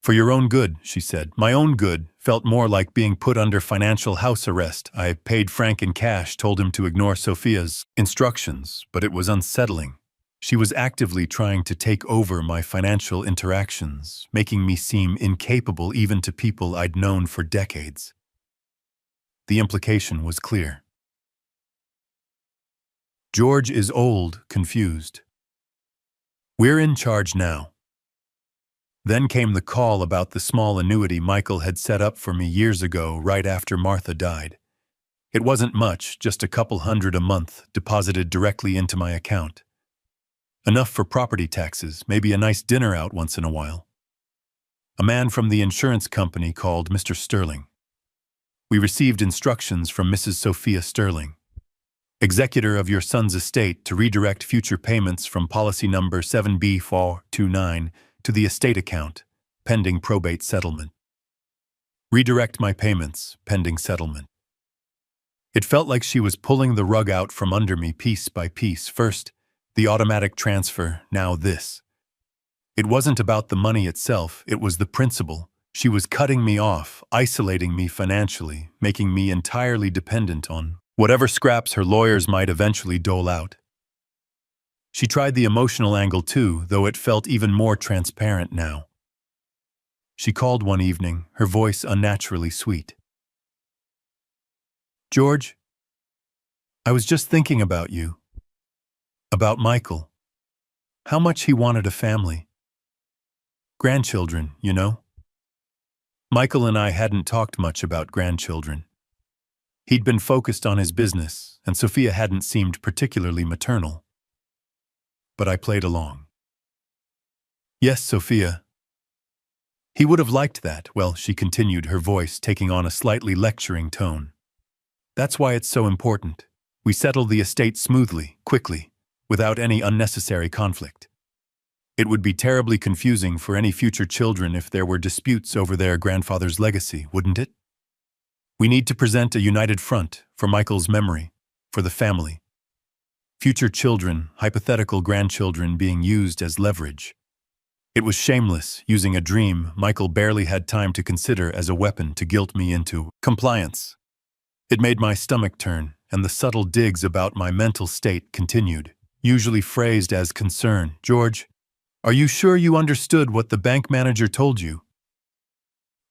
For your own good, she said. My own good felt more like being put under financial house arrest. I paid Frank in cash, told him to ignore Sophia's instructions, but it was unsettling. She was actively trying to take over my financial interactions, making me seem incapable even to people I'd known for decades. The implication was clear. George is old, confused. We're in charge now. Then came the call about the small annuity Michael had set up for me years ago, right after Martha died. It wasn't much, just a couple $100 a month, deposited directly into my account. Enough for property taxes, maybe a nice dinner out once in a while. A man from the insurance company called Mr. Sterling. We received instructions from Mrs. Sophia Sterling, executor of your son's estate, to redirect future payments from policy number 7B429 to the estate account, pending probate settlement. Redirect my payments, pending settlement. It felt like she was pulling the rug out from under me piece by piece. First, the automatic transfer, now this. It wasn't about the money itself, it was the principle. She was cutting me off, isolating me financially, making me entirely dependent on whatever scraps her lawyers might eventually dole out. She tried the emotional angle too, though it felt even more transparent now. She called one evening, her voice unnaturally sweet. George, I was just thinking about you. About Michael. How much he wanted a family. Grandchildren, you know? Michael and I hadn't talked much about grandchildren. He'd been focused on his business, and Sophia hadn't seemed particularly maternal. But I played along. Yes, Sophia. He would have liked that. Well, she continued, her voice taking on a slightly lecturing tone. That's why it's so important. We settle the estate smoothly, quickly, without any unnecessary conflict. It would be terribly confusing for any future children if there were disputes over their grandfather's legacy, wouldn't it? We need to present a united front for Michael's memory, for the family. Future children, hypothetical grandchildren being used as leverage. It was shameless, using a dream Michael barely had time to consider as a weapon to guilt me into compliance. It made my stomach turn, and the subtle digs about my mental state continued, usually phrased as concern. George, are you sure you understood what the bank manager told you?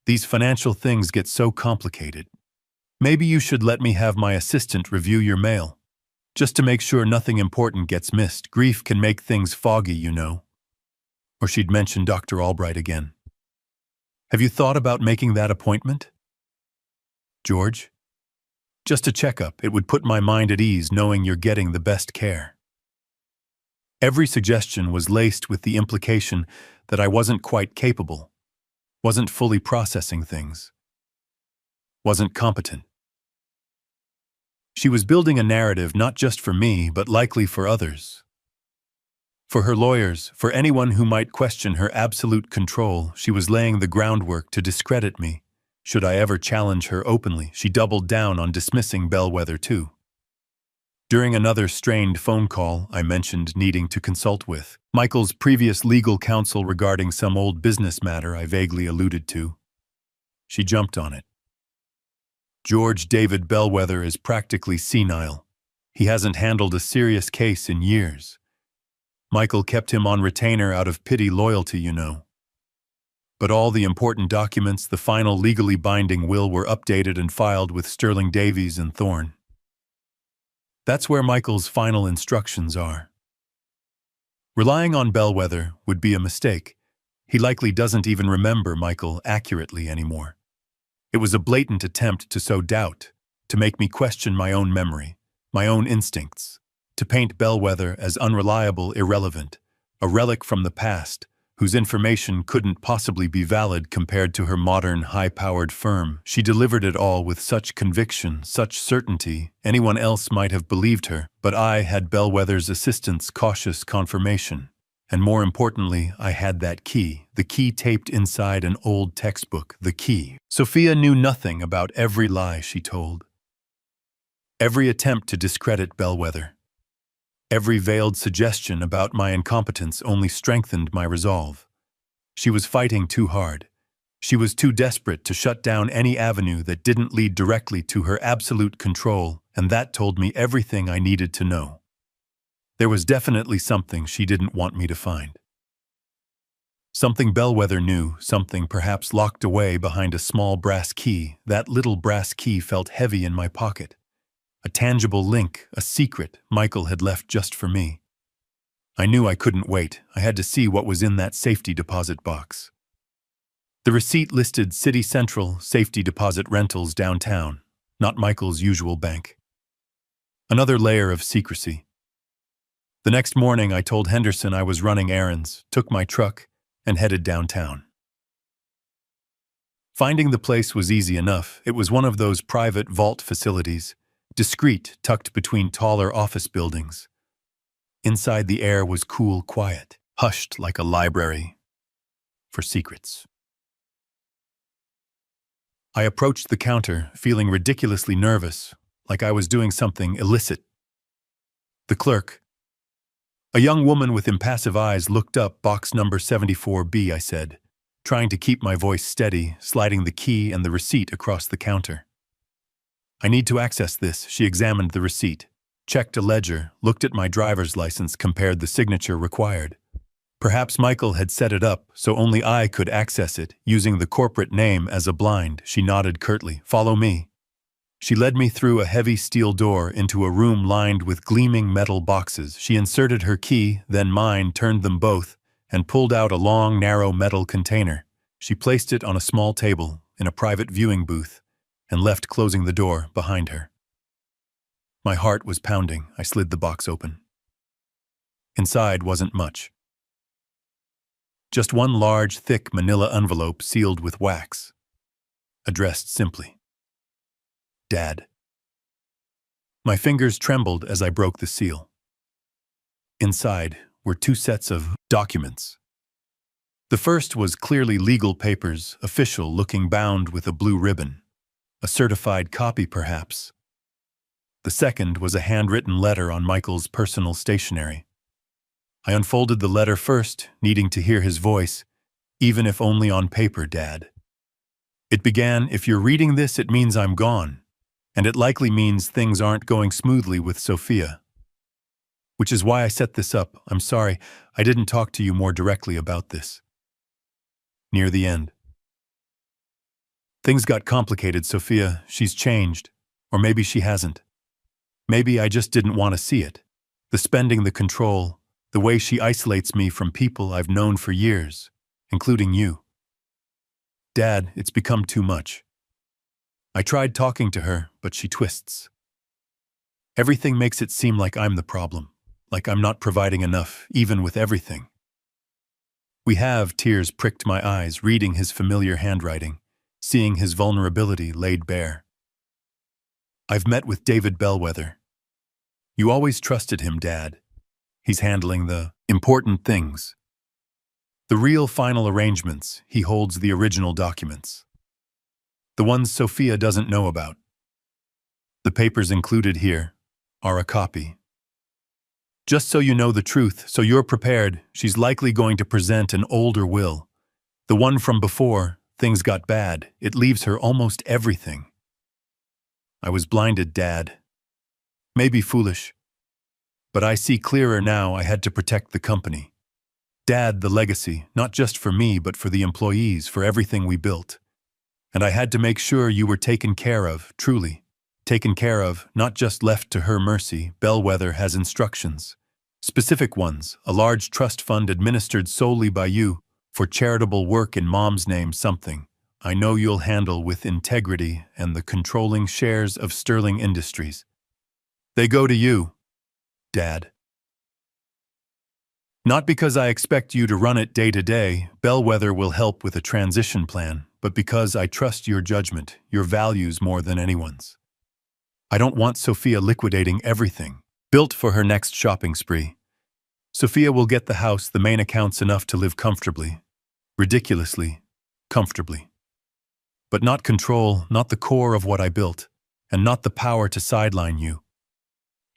These financial things get so complicated. Maybe you should let me have my assistant review your mail, just to make sure nothing important gets missed. Grief can make things foggy, you know. Or she'd mention Dr. Albright again. Have you thought about making that appointment? George? Just a checkup. It would put my mind at ease knowing you're getting the best care. Every suggestion was laced with the implication that I wasn't quite capable, wasn't fully processing things, wasn't competent. She was building a narrative not just for me, but likely for others. For her lawyers, for anyone who might question her absolute control, she was laying the groundwork to discredit me. Should I ever challenge her openly, she doubled down on dismissing Bellwether too. During another strained phone call, I mentioned needing to consult with Michael's previous legal counsel regarding some old business matter I vaguely alluded to. She jumped on it. George David Bellwether is practically senile. He hasn't handled a serious case in years. Michael kept him on retainer out of pity loyalty, you know. But all the important documents, the final legally binding will, were updated and filed with Sterling Davies and Thorne. That's where Michael's final instructions are. Relying on Bellwether would be a mistake. He likely doesn't even remember Michael accurately anymore. It was a blatant attempt to sow doubt, to make me question my own memory, my own instincts, to paint Bellwether as unreliable, irrelevant, a relic from the past, whose information couldn't possibly be valid compared to her modern, high-powered firm. She delivered it all with such conviction, such certainty, anyone else might have believed her, but I had Bellwether's assistant's cautious confirmation. And more importantly, I had that key, the key taped inside an old textbook, the key. Sophia knew nothing about every lie she told. Every attempt to discredit Bellwether. Every veiled suggestion about my incompetence only strengthened my resolve. She was fighting too hard. She was too desperate to shut down any avenue that didn't lead directly to her absolute control, and that told me everything I needed to know. There was definitely something she didn't want me to find. Something Bellwether knew, something perhaps locked away behind a small brass key. That little brass key felt heavy in my pocket. A tangible link, a secret Michael had left just for me. I knew I couldn't wait. I had to see what was in that safety deposit box. The receipt listed City Central Safety Deposit Rentals downtown, not Michael's usual bank. Another layer of secrecy. The next morning I told Henderson I was running errands, took my truck, and headed downtown. Finding the place was easy enough. It was one of those private vault facilities, discreet, tucked between taller office buildings. Inside, the air was cool, quiet, hushed like a library for secrets. I approached the counter, feeling ridiculously nervous, like I was doing something illicit. The clerk, a young woman with impassive eyes, looked up. "Box number 74B, I said, trying to keep my voice steady, sliding the key and the receipt across the counter. "I need to access this." She examined the receipt, checked a ledger, looked at my driver's license, compared the signature required. Perhaps Michael had set it up so only I could access it, using the corporate name as a blind. She nodded curtly. "Follow me." She led me through a heavy steel door into a room lined with gleaming metal boxes. She inserted her key, then mine, turned them both, and pulled out a long, narrow metal container. She placed it on a small table in a private viewing booth and left, closing the door behind her. My heart was pounding. I slid the box open. Inside wasn't much. Just one large, thick manila envelope sealed with wax, addressed simply, "Dad." My fingers trembled as I broke the seal. Inside were 2 sets of documents. The first was clearly legal papers, official looking, bound with a blue ribbon. A certified copy, perhaps. The second was a handwritten letter on Michael's personal stationery. I unfolded the letter first, needing to hear his voice, even if only on paper. "Dad." It began, "If you're reading this, it means I'm gone, and it likely means things aren't going smoothly with Sophia. Which is why I set this up. I'm sorry I didn't talk to you more directly about this." Near the end. "Things got complicated, Sophia. She's changed. Or maybe she hasn't. Maybe I just didn't want to see it. The spending, the control, the way she isolates me from people I've known for years, including you. Dad, it's become too much. I tried talking to her, but she twists. Everything makes it seem like I'm the problem, like I'm not providing enough, even with everything." Tears pricked my eyes, reading his familiar handwriting, seeing his vulnerability laid bare. "I've met with David Bellwether. You always trusted him, Dad. He's handling the important things. The real final arrangements. He holds the original documents. The ones Sophia doesn't know about. The papers included here are a copy. Just so you know the truth, so you're prepared, she's likely going to present an older will. The one from before, things got bad. It leaves her almost everything. I was blinded, Dad. Maybe foolish. But I see clearer now. I had to protect the company. Dad, the legacy, not just for me, but for the employees, for everything we built. And I had to make sure you were taken care of, truly. Taken care of, not just left to her mercy. Bellwether has instructions. Specific ones, a large trust fund administered solely by you, for charitable work in Mom's name, something I know you'll handle with integrity, and the controlling shares of Sterling Industries. They go to you, Dad. Not because I expect you to run it day to day, Bellwether will help with a transition plan, but because I trust your judgment, your values more than anyone's. I don't want Sophia liquidating everything, built for her next shopping spree. Sophia will get the house, the main accounts, enough to live comfortably. Ridiculously comfortably. But not control, not the core of what I built, and not the power to sideline you.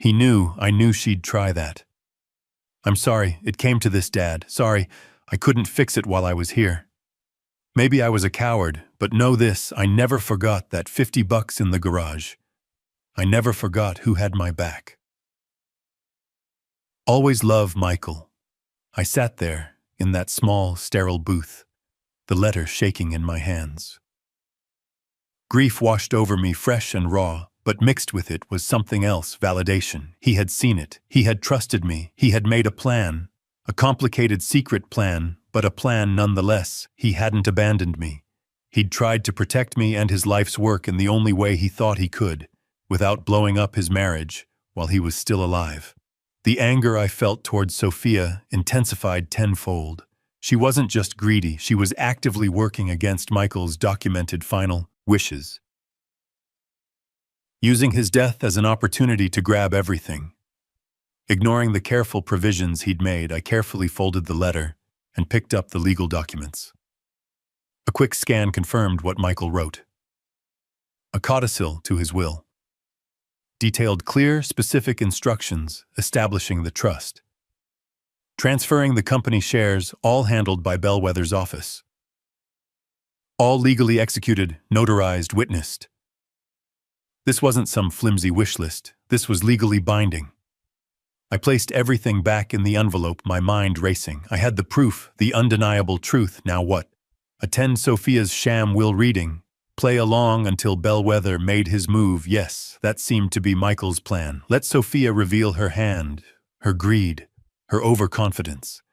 I knew she'd try that. I'm sorry, it came to this, Dad. Sorry, I couldn't fix it while I was here. Maybe I was a coward, but know this, I never forgot that $50 in the garage. I never forgot who had my back. Always love, Michael. I sat there, in that small, sterile booth, the letter shaking in my hands. Grief washed over me, fresh and raw, but mixed with it was something else, validation. He had seen it. He had trusted me. He had made a plan. A complicated secret plan, but a plan nonetheless. He hadn't abandoned me. He'd tried to protect me and his life's work in the only way he thought he could, without blowing up his marriage while he was still alive. The anger I felt towards Sophia intensified tenfold. She wasn't just greedy, she was actively working against Michael's documented final wishes. Using his death as an opportunity to grab everything. Ignoring the careful provisions he'd made, I carefully folded the letter and picked up the legal documents. A quick scan confirmed what Michael wrote. A codicil to his will. Detailed clear, specific instructions establishing the trust. Transferring the company shares, all handled by Bellwether's office. All legally executed, notarized, witnessed. This wasn't some flimsy wish list. This was legally binding. I placed everything back in the envelope, my mind racing. I had the proof, the undeniable truth. Now what? Attend Sophia's sham will reading. Play along until Bellwether made his move. Yes, that seemed to be Michael's plan. Let Sophia reveal her hand, her greed, her overconfidence.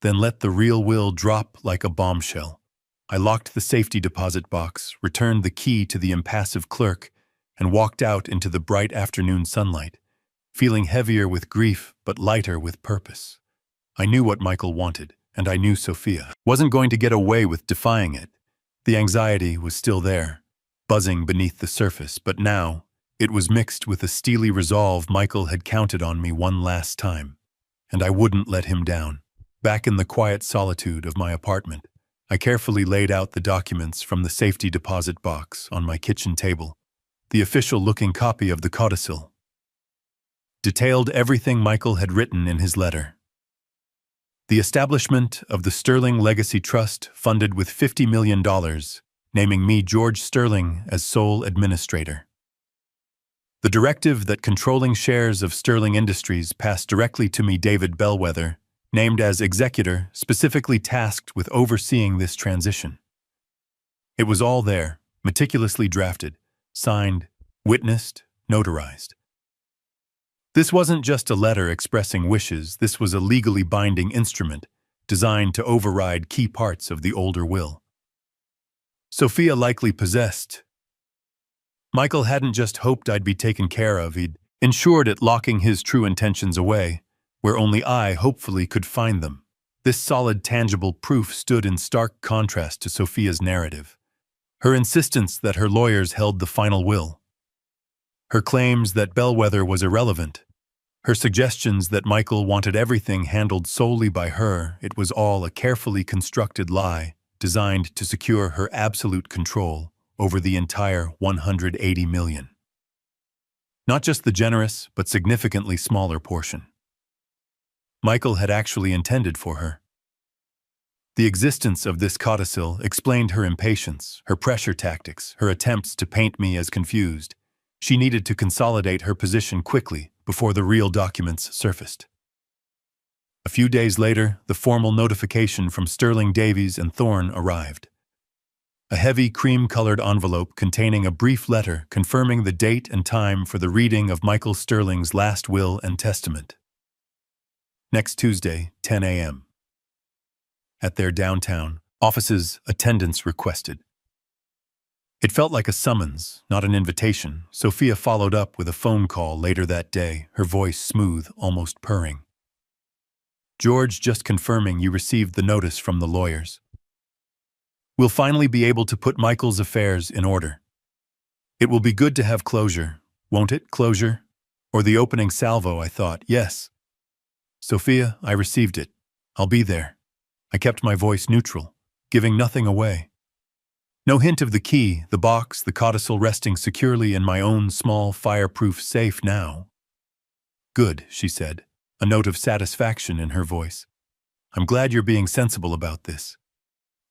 Then let the real will drop like a bombshell. I locked the safety deposit box, returned the key to the impassive clerk, and walked out into the bright afternoon sunlight, feeling heavier with grief but lighter with purpose. I knew what Michael wanted, and I knew Sophia wasn't going to get away with defying it. The anxiety was still there, buzzing beneath the surface, but now it was mixed with a steely resolve. Michael had counted on me one last time, and I wouldn't let him down. Back in the quiet solitude of my apartment, I carefully laid out the documents from the safety deposit box on my kitchen table. The official-looking copy of the codicil detailed everything Michael had written in his letter. The establishment of the Sterling Legacy Trust funded with $50 million, naming me, George Sterling, as sole administrator. The directive that controlling shares of Sterling Industries passed directly to me, David Bellwether, named as executor, specifically tasked with overseeing this transition. It was all there, meticulously drafted, signed, witnessed, notarized. This wasn't just a letter expressing wishes, this was a legally binding instrument designed to override key parts of the older will. Sophia likely possessed. Michael hadn't just hoped I'd be taken care of, he'd ensured at locking his true intentions away, where only I, hopefully, could find them. This solid, tangible proof stood in stark contrast to Sophia's narrative. Her insistence that her lawyers held the final will. Her claims that Bellwether was irrelevant. Her suggestions that Michael wanted everything handled solely by her. It was all a carefully constructed lie designed to secure her absolute control over the entire 180 million. Not just the generous, but significantly smaller portion Michael had actually intended for her. The existence of this codicil explained her impatience, her pressure tactics, her attempts to paint me as confused. She needed to consolidate her position quickly before the real documents surfaced. A few days later, the formal notification from Sterling Davies and Thorne arrived. A heavy cream-colored envelope containing a brief letter confirming the date and time for the reading of Michael Sterling's last will and testament. Next Tuesday, 10 a.m. At their downtown offices, attendance requested. It felt like a summons, not an invitation. Sophia followed up with a phone call later that day, her voice smooth, almost purring. George, just confirming you received the notice from the lawyers. We'll finally be able to put Michael's affairs in order. It will be good to have closure, won't it? Closure? Or the opening salvo, I thought. Yes. Sophia, I received it. I'll be there. I kept my voice neutral, giving nothing away. No hint of the key, the box, the codicil resting securely in my own small fireproof safe now. Good, she said, a note of satisfaction in her voice. I'm glad you're being sensible about this.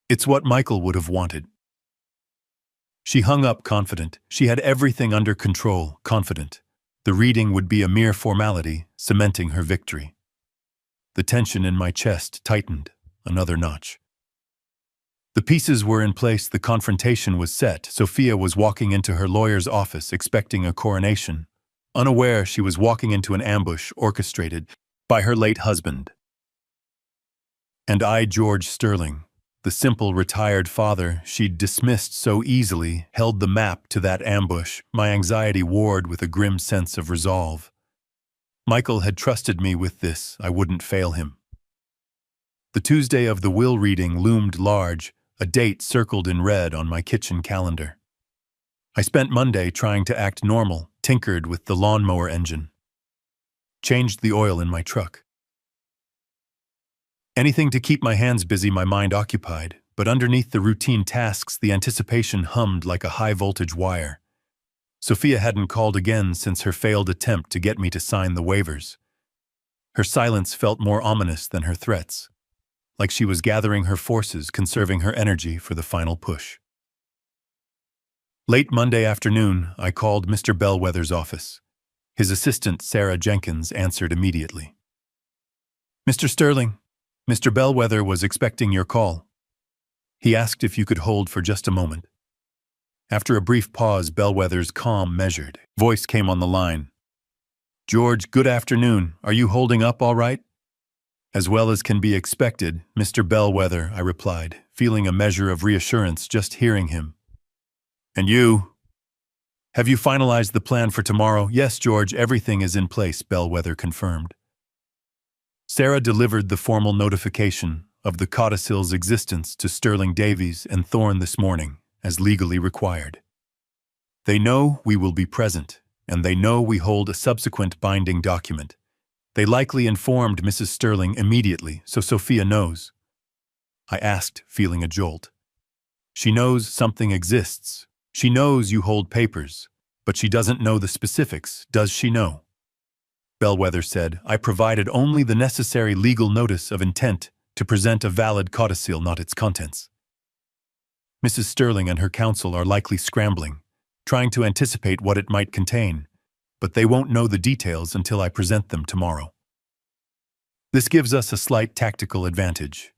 It's what Michael would have wanted. She hung up confident. She had everything under control, confident. The reading would be a mere formality, cementing her victory. The tension in my chest tightened another notch. The pieces were in place, the confrontation was set. Sophia was walking into her lawyer's office expecting a coronation. Unaware, she was walking into an ambush orchestrated by her late husband. And I, George Sterling, the simple retired father she'd dismissed so easily, held the map to that ambush, my anxiety warred with a grim sense of resolve. Michael had trusted me with this, I wouldn't fail him. The Tuesday of the will reading loomed large, a date circled in red on my kitchen calendar. I spent Monday trying to act normal, tinkered with the lawnmower engine. Changed the oil in my truck. Anything to keep my hands busy, my mind occupied, but underneath the routine tasks the anticipation hummed like a high-voltage wire. Sophia hadn't called again since her failed attempt to get me to sign the waivers. Her silence felt more ominous than her threats, like she was gathering her forces, conserving her energy for the final push. Late Monday afternoon, I called Mr. Bellwether's office. His assistant, Sarah Jenkins, answered immediately. Mr. Sterling, Mr. Bellwether was expecting your call. He asked if you could hold for just a moment. After a brief pause, Bellwether's calm, measured voice came on the line. George, good afternoon. Are you holding up all right? As well as can be expected, Mr. Bellwether, I replied, feeling a measure of reassurance just hearing him. And you? Have you finalized the plan for tomorrow? Yes, George, everything is in place, Bellwether confirmed. Sarah delivered the formal notification of the codicil's existence to Sterling Davies and Thorne this morning, as legally required. They know we will be present, and they know we hold a subsequent binding document. They likely informed Mrs. Sterling immediately, so Sophia knows. I asked, feeling a jolt. She knows something exists. She knows you hold papers, but she doesn't know the specifics, does she know? Bellwether said, I provided only the necessary legal notice of intent to present a valid codicil, not its contents. Mrs. Sterling and her counsel are likely scrambling, trying to anticipate what it might contain, but they won't know the details until I present them tomorrow. This gives us a slight tactical advantage.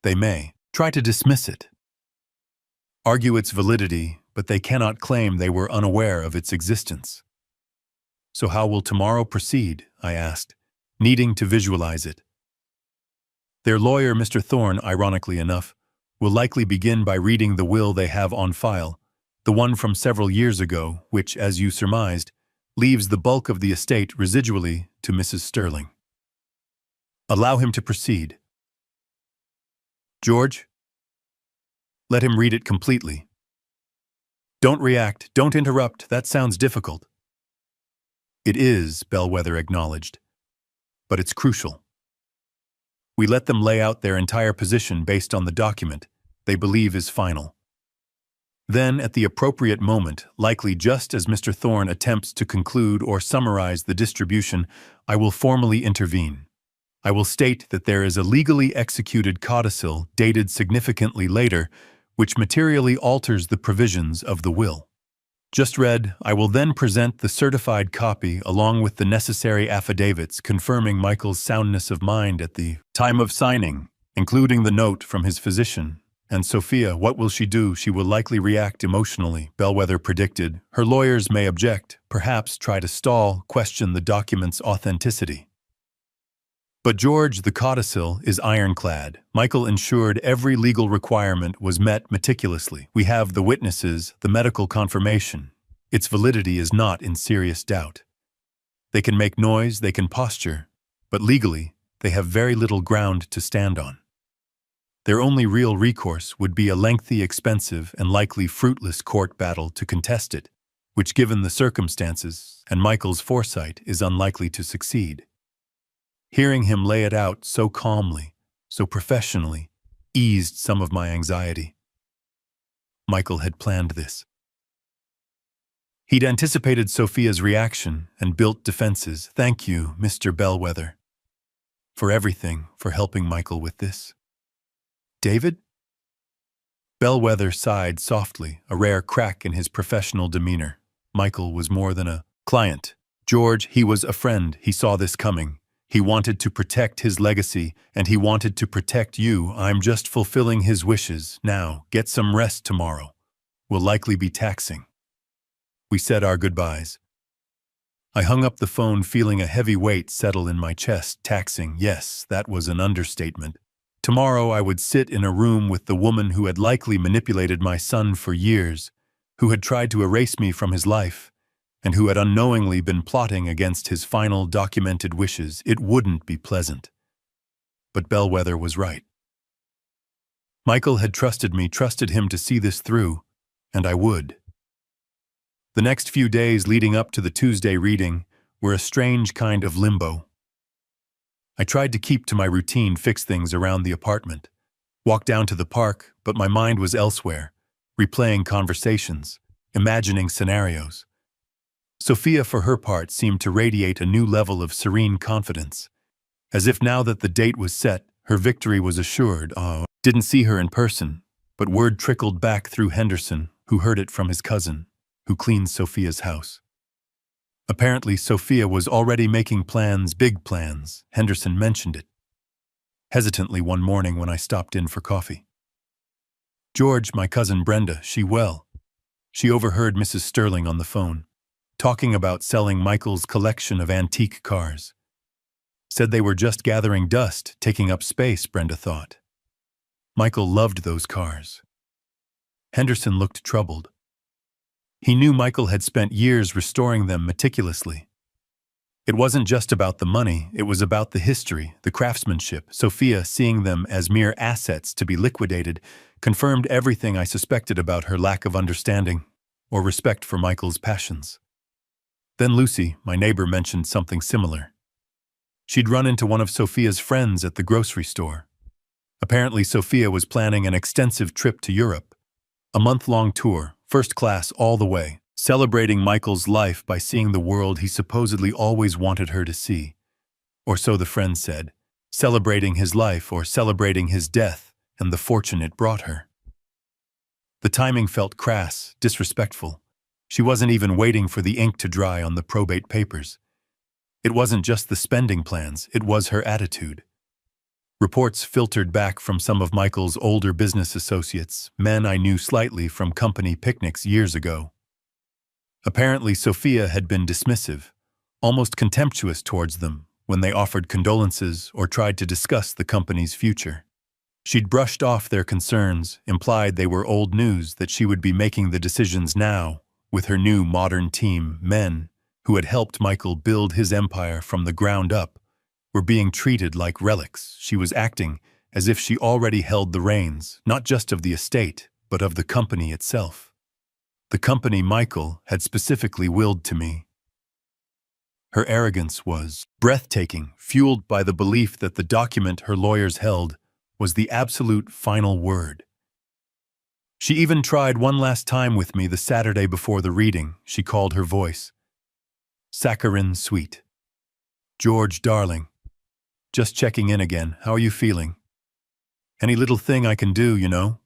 They may try to dismiss it, argue its validity, but they cannot claim they were unaware of its existence. So how will tomorrow proceed? I asked, needing to visualize it. Their lawyer, Mr. Thorne, ironically enough, will likely begin by reading the will they have on file, the one from several years ago, which, as you surmised, leaves the bulk of the estate residually to Mrs. Sterling. Allow him to proceed. George, let him read it completely. Don't react, don't interrupt, that sounds difficult. It is, Bellwether acknowledged, but it's crucial. We let them lay out their entire position based on the document they believe is final. Then, at the appropriate moment, likely just as Mr. Thorne attempts to conclude or summarize the distribution, I will formally intervene. I will state that there is a legally executed codicil dated significantly later, which materially alters the provisions of the will. Just read, I will then present the certified copy along with the necessary affidavits confirming Michael's soundness of mind at the time of signing, including the note from his physician. And Sophia, what will she do? She will likely react emotionally, Bellwether predicted. Her lawyers may object, perhaps try to stall, question the document's authenticity. But George, the codicil, is ironclad. Michael ensured every legal requirement was met meticulously. We have the witnesses, the medical confirmation. Its validity is not in serious doubt. They can make noise, they can posture, but legally, they have very little ground to stand on. Their only real recourse would be a lengthy, expensive, and likely fruitless court battle to contest it, which, given the circumstances and Michael's foresight, is unlikely to succeed. Hearing him lay it out so calmly, so professionally, eased some of my anxiety. Michael had planned this. He'd anticipated Sophia's reaction and built defenses. Thank you, Mr. Bellwether, for everything, for helping Michael with this. David? Bellwether sighed softly, a rare crack in his professional demeanor. Michael was more than a client. George, he was a friend. He saw this coming. He wanted to protect his legacy, and he wanted to protect you. I'm just fulfilling his wishes. Now, get some rest tomorrow. Will likely be taxing. We said our goodbyes. I hung up the phone feeling a heavy weight settle in my chest. Taxing, yes, that was an understatement. Tomorrow I would sit in a room with the woman who had likely manipulated my son for years, who had tried to erase me from his life, and who had unknowingly been plotting against his final documented wishes. It wouldn't be pleasant. But Bellwether was right. Michael had trusted me, trusted him to see this through, and I would. The next few days leading up to the Tuesday reading were a strange kind of limbo. I tried to keep to my routine, fix things around the apartment, walk down to the park, but my mind was elsewhere, replaying conversations, imagining scenarios. Sophia, for her part, seemed to radiate a new level of serene confidence, as if now that the date was set, her victory was assured. Didn't see her in person, but word trickled back through Henderson, who heard it from his cousin, who cleaned Sophia's house. Apparently, Sophia was already making plans, big plans. Henderson mentioned it hesitantly one morning when I stopped in for coffee. George, my cousin Brenda, she overheard Mrs. Sterling on the phone, talking about selling Michael's collection of antique cars. Said they were just gathering dust, taking up space, Brenda thought. Michael loved those cars. Henderson looked troubled. He knew Michael had spent years restoring them meticulously. It wasn't just about the money, it was about the history, the craftsmanship. Sophia, seeing them as mere assets to be liquidated, confirmed everything I suspected about her lack of understanding or respect for Michael's passions. Then Lucy, my neighbor, mentioned something similar. She'd run into one of Sophia's friends at the grocery store. Apparently, Sophia was planning an extensive trip to Europe, a month-long tour, first class all the way, celebrating Michael's life by seeing the world he supposedly always wanted her to see. Or so the friend said, celebrating his life or celebrating his death and the fortune it brought her. The timing felt crass, disrespectful. She wasn't even waiting for the ink to dry on the probate papers. It wasn't just the spending plans, it was her attitude. Reports filtered back from some of Michael's older business associates, men I knew slightly from company picnics years ago. Apparently, Sophia had been dismissive, almost contemptuous towards them when they offered condolences or tried to discuss the company's future. She'd brushed off their concerns, implied they were old news, that she would be making the decisions now with her new modern team. Men who had helped Michael build his empire from the ground up were being treated like relics. She was acting as if she already held the reins, not just of the estate, but of the company itself. The company Michael had specifically willed to me. Her arrogance was breathtaking, fueled by the belief that the document her lawyers held was the absolute final word. She even tried one last time with me the Saturday before the reading. She called her voice. Saccharine sweet. George, darling. Just checking in again. How are you feeling? Any little thing I can do, you know?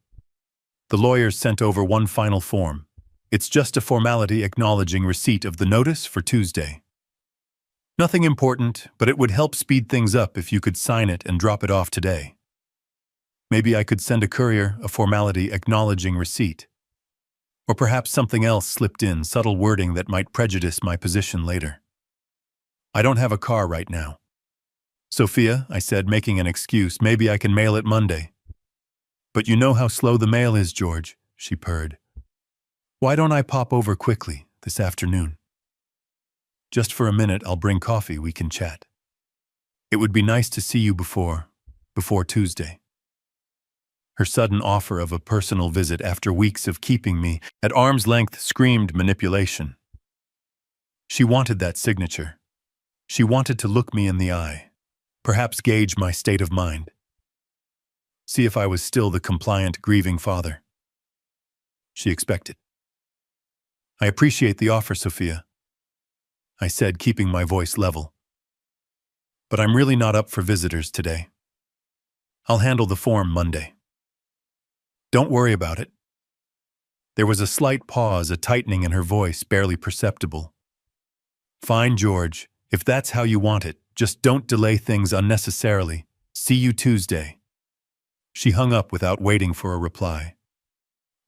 The lawyers sent over one final form. It's just a formality acknowledging receipt of the notice for Tuesday. Nothing important, but it would help speed things up if you could sign it and drop it off today. Maybe I could send a courier a formality acknowledging receipt. Or perhaps something else slipped in, subtle wording that might prejudice my position later. I don't have a car right now. Sophia, I said, making an excuse, maybe I can mail it Monday. But you know how slow the mail is, George, she purred. Why don't I pop over quickly this afternoon? Just for a minute, I'll bring coffee, we can chat. It would be nice to see you before Tuesday. Her sudden offer of a personal visit after weeks of keeping me at arm's length screamed manipulation. She wanted that signature. She wanted to look me in the eye, perhaps gauge my state of mind. See if I was still the compliant, grieving father she expected. I appreciate the offer, Sophia, I said, keeping my voice level. But I'm really not up for visitors today. I'll handle the form Monday. Don't worry about it. There was a slight pause, a tightening in her voice, barely perceptible. Fine, George, if that's how you want it, just don't delay things unnecessarily. See you Tuesday. She hung up without waiting for a reply.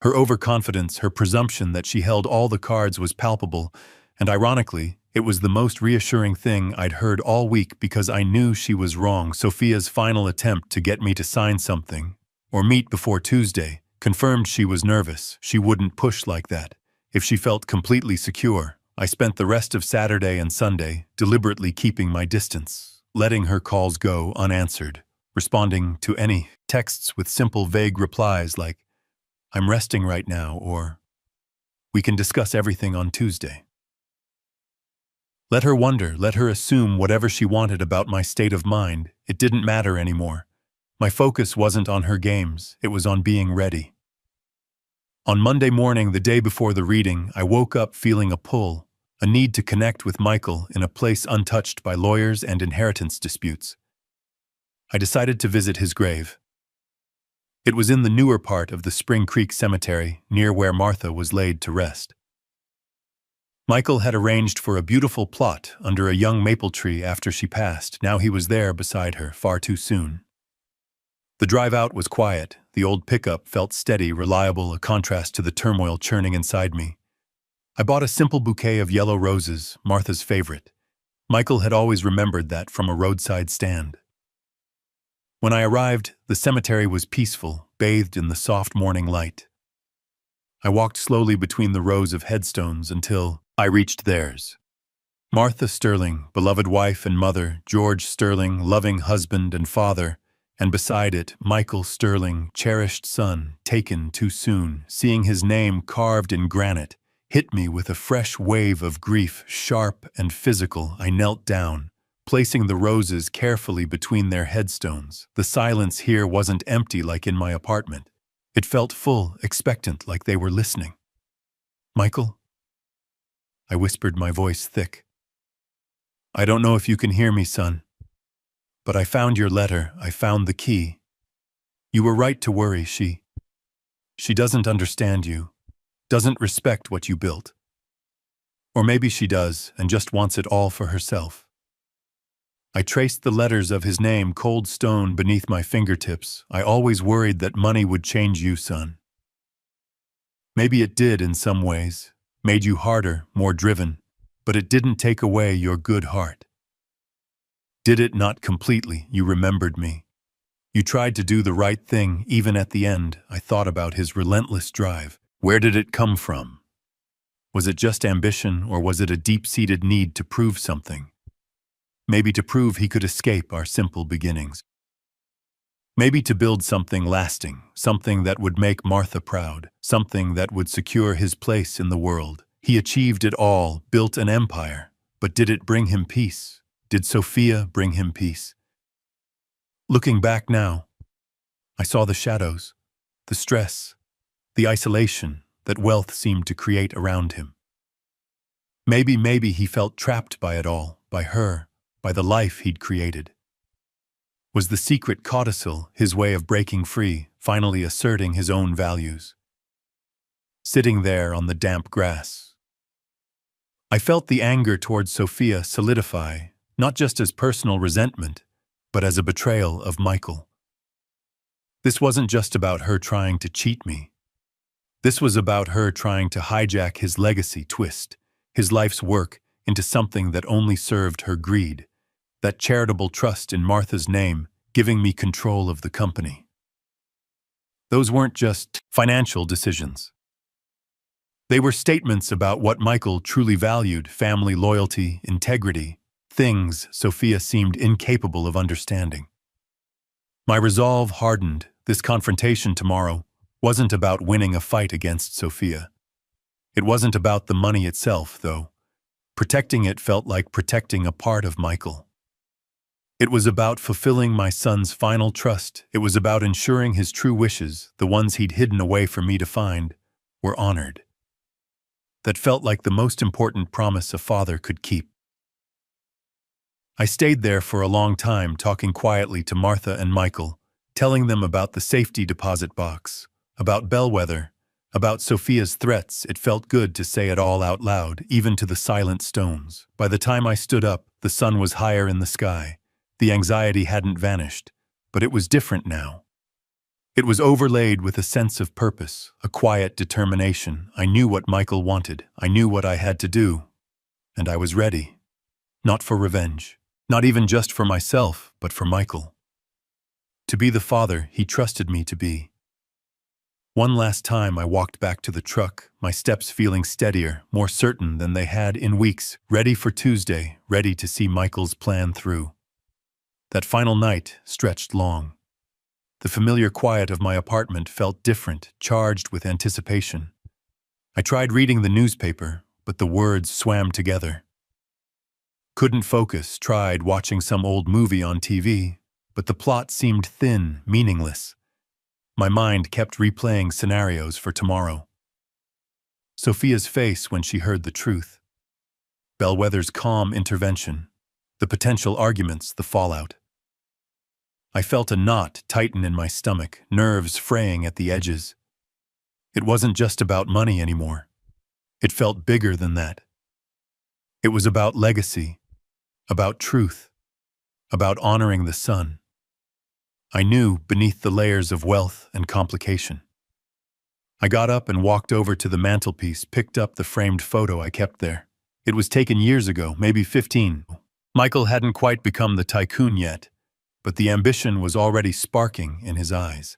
Her overconfidence, her presumption that she held all the cards was palpable, and ironically, it was the most reassuring thing I'd heard all week because I knew she was wrong. Sophia's final attempt to get me to sign something, or meet before Tuesday, confirmed she was nervous. She wouldn't push like that. If she felt completely secure, I spent the rest of Saturday and Sunday deliberately keeping my distance, letting her calls go unanswered, responding to any texts with simple vague replies like, I'm resting right now, or we can discuss everything on Tuesday. Let her wonder, let her assume whatever she wanted about my state of mind. It didn't matter anymore. My focus wasn't on her games, it was on being ready. On Monday morning, the day before the reading, I woke up feeling a pull, a need to connect with Michael in a place untouched by lawyers and inheritance disputes. I decided to visit his grave. It was in the newer part of the Spring Creek Cemetery, near where Martha was laid to rest. Michael had arranged for a beautiful plot under a young maple tree after she passed. Now he was there beside her, far too soon. The drive out was quiet. The old pickup felt steady, reliable, a contrast to the turmoil churning inside me. I bought a simple bouquet of yellow roses, Martha's favorite. Michael had always remembered that from a roadside stand. When I arrived, the cemetery was peaceful, bathed in the soft morning light. I walked slowly between the rows of headstones until I reached theirs. Martha Sterling, beloved wife and mother, George Sterling, loving husband and father, and beside it, Michael Sterling, cherished son, taken too soon. Seeing his name carved in granite hit me with a fresh wave of grief, sharp and physical. I knelt down, placing the roses carefully between their headstones. The silence here wasn't empty like in my apartment. It felt full, expectant, like they were listening. Michael? I whispered, my voice thick. I don't know if you can hear me, son. But I found your letter. I found the key. You were right to worry. She doesn't understand you, doesn't respect what you built. Or maybe she does and just wants it all for herself. I traced the letters of his name, cold stone, beneath my fingertips. I always worried that money would change you, son. Maybe it did in some ways, made you harder, more driven, but it didn't take away your good heart. Did it not completely? You remembered me. You tried to do the right thing, even at the end. I thought about his relentless drive. Where did it come from? Was it just ambition, or was it a deep-seated need to prove something? Maybe to prove he could escape our simple beginnings. Maybe to build something lasting, something that would make Martha proud, something that would secure his place in the world. He achieved it all, built an empire, but did it bring him peace? Did Sophia bring him peace? Looking back now, I saw the shadows, the stress, the isolation that wealth seemed to create around him. Maybe he felt trapped by it all, by her, by the life he'd created. Was the secret codicil his way of breaking free, finally asserting his own values? Sitting there on the damp grass, I felt the anger towards Sophia solidify, not just as personal resentment, but as a betrayal of Michael. This wasn't just about her trying to cheat me. This was about her trying to hijack his legacy, twist his life's work into something that only served her greed, that charitable trust in Martha's name, giving me control of the company. Those weren't just financial decisions. They were statements about what Michael truly valued: family loyalty, integrity, things Sophia seemed incapable of understanding. My resolve hardened. This confrontation tomorrow wasn't about winning a fight against Sophia. It wasn't about the money itself, though. Protecting it felt like protecting a part of Michael. It was about fulfilling my son's final trust. It was about ensuring his true wishes, the ones he'd hidden away for me to find, were honored. That felt like the most important promise a father could keep. I stayed there for a long time, talking quietly to Martha and Michael, telling them about the safety deposit box, about Bellwether, about Sophia's threats. It felt good to say it all out loud, even to the silent stones. By the time I stood up, the sun was higher in the sky. The anxiety hadn't vanished, but it was different now. It was overlaid with a sense of purpose, a quiet determination. I knew what Michael wanted. I knew what I had to do. And I was ready. Not for revenge. Not even just for myself, but for Michael. To be the father he trusted me to be. One last time I walked back to the truck, my steps feeling steadier, more certain than they had in weeks, ready for Tuesday, ready to see Michael's plan through. That final night stretched long. The familiar quiet of my apartment felt different, charged with anticipation. I tried reading the newspaper, but the words swam together. Couldn't focus, tried watching some old movie on TV, but the plot seemed thin, meaningless. My mind kept replaying scenarios for tomorrow. Sophia's face when she heard the truth. Bellwether's calm intervention. The potential arguments, the fallout. I felt a knot tighten in my stomach, nerves fraying at the edges. It wasn't just about money anymore. It felt bigger than that. It was about legacy, about truth, about honoring the son. I knew beneath the layers of wealth and complication. I got up and walked over to the mantelpiece, picked up the framed photo I kept there. It was taken years ago, maybe 15. Michael hadn't quite become the tycoon yet, but the ambition was already sparking in his eyes.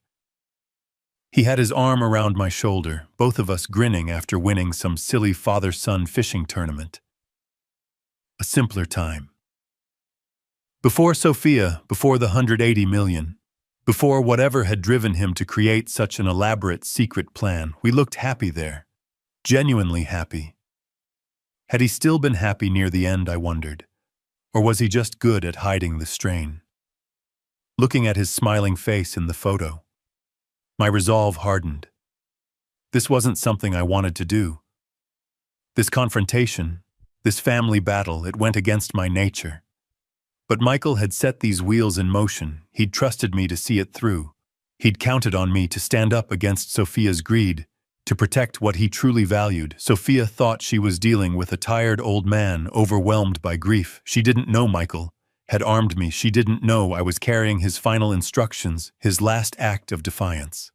He had his arm around my shoulder, both of us grinning after winning some silly father-son fishing tournament. A simpler time. Before Sophia, before the 180 million, before whatever had driven him to create such an elaborate secret plan, we looked happy there. Genuinely happy. Had he still been happy near the end, I wondered? Or was he just good at hiding the strain? Looking at his smiling face in the photo, my resolve hardened. This wasn't something I wanted to do. This confrontation, this family battle, it went against my nature. But Michael had set these wheels in motion. He'd trusted me to see it through. He'd counted on me to stand up against Sophia's greed, to protect what he truly valued. Sophia thought she was dealing with a tired old man overwhelmed by grief. She didn't know Michael had armed me. She didn't know I was carrying his final instructions, his last act of defiance.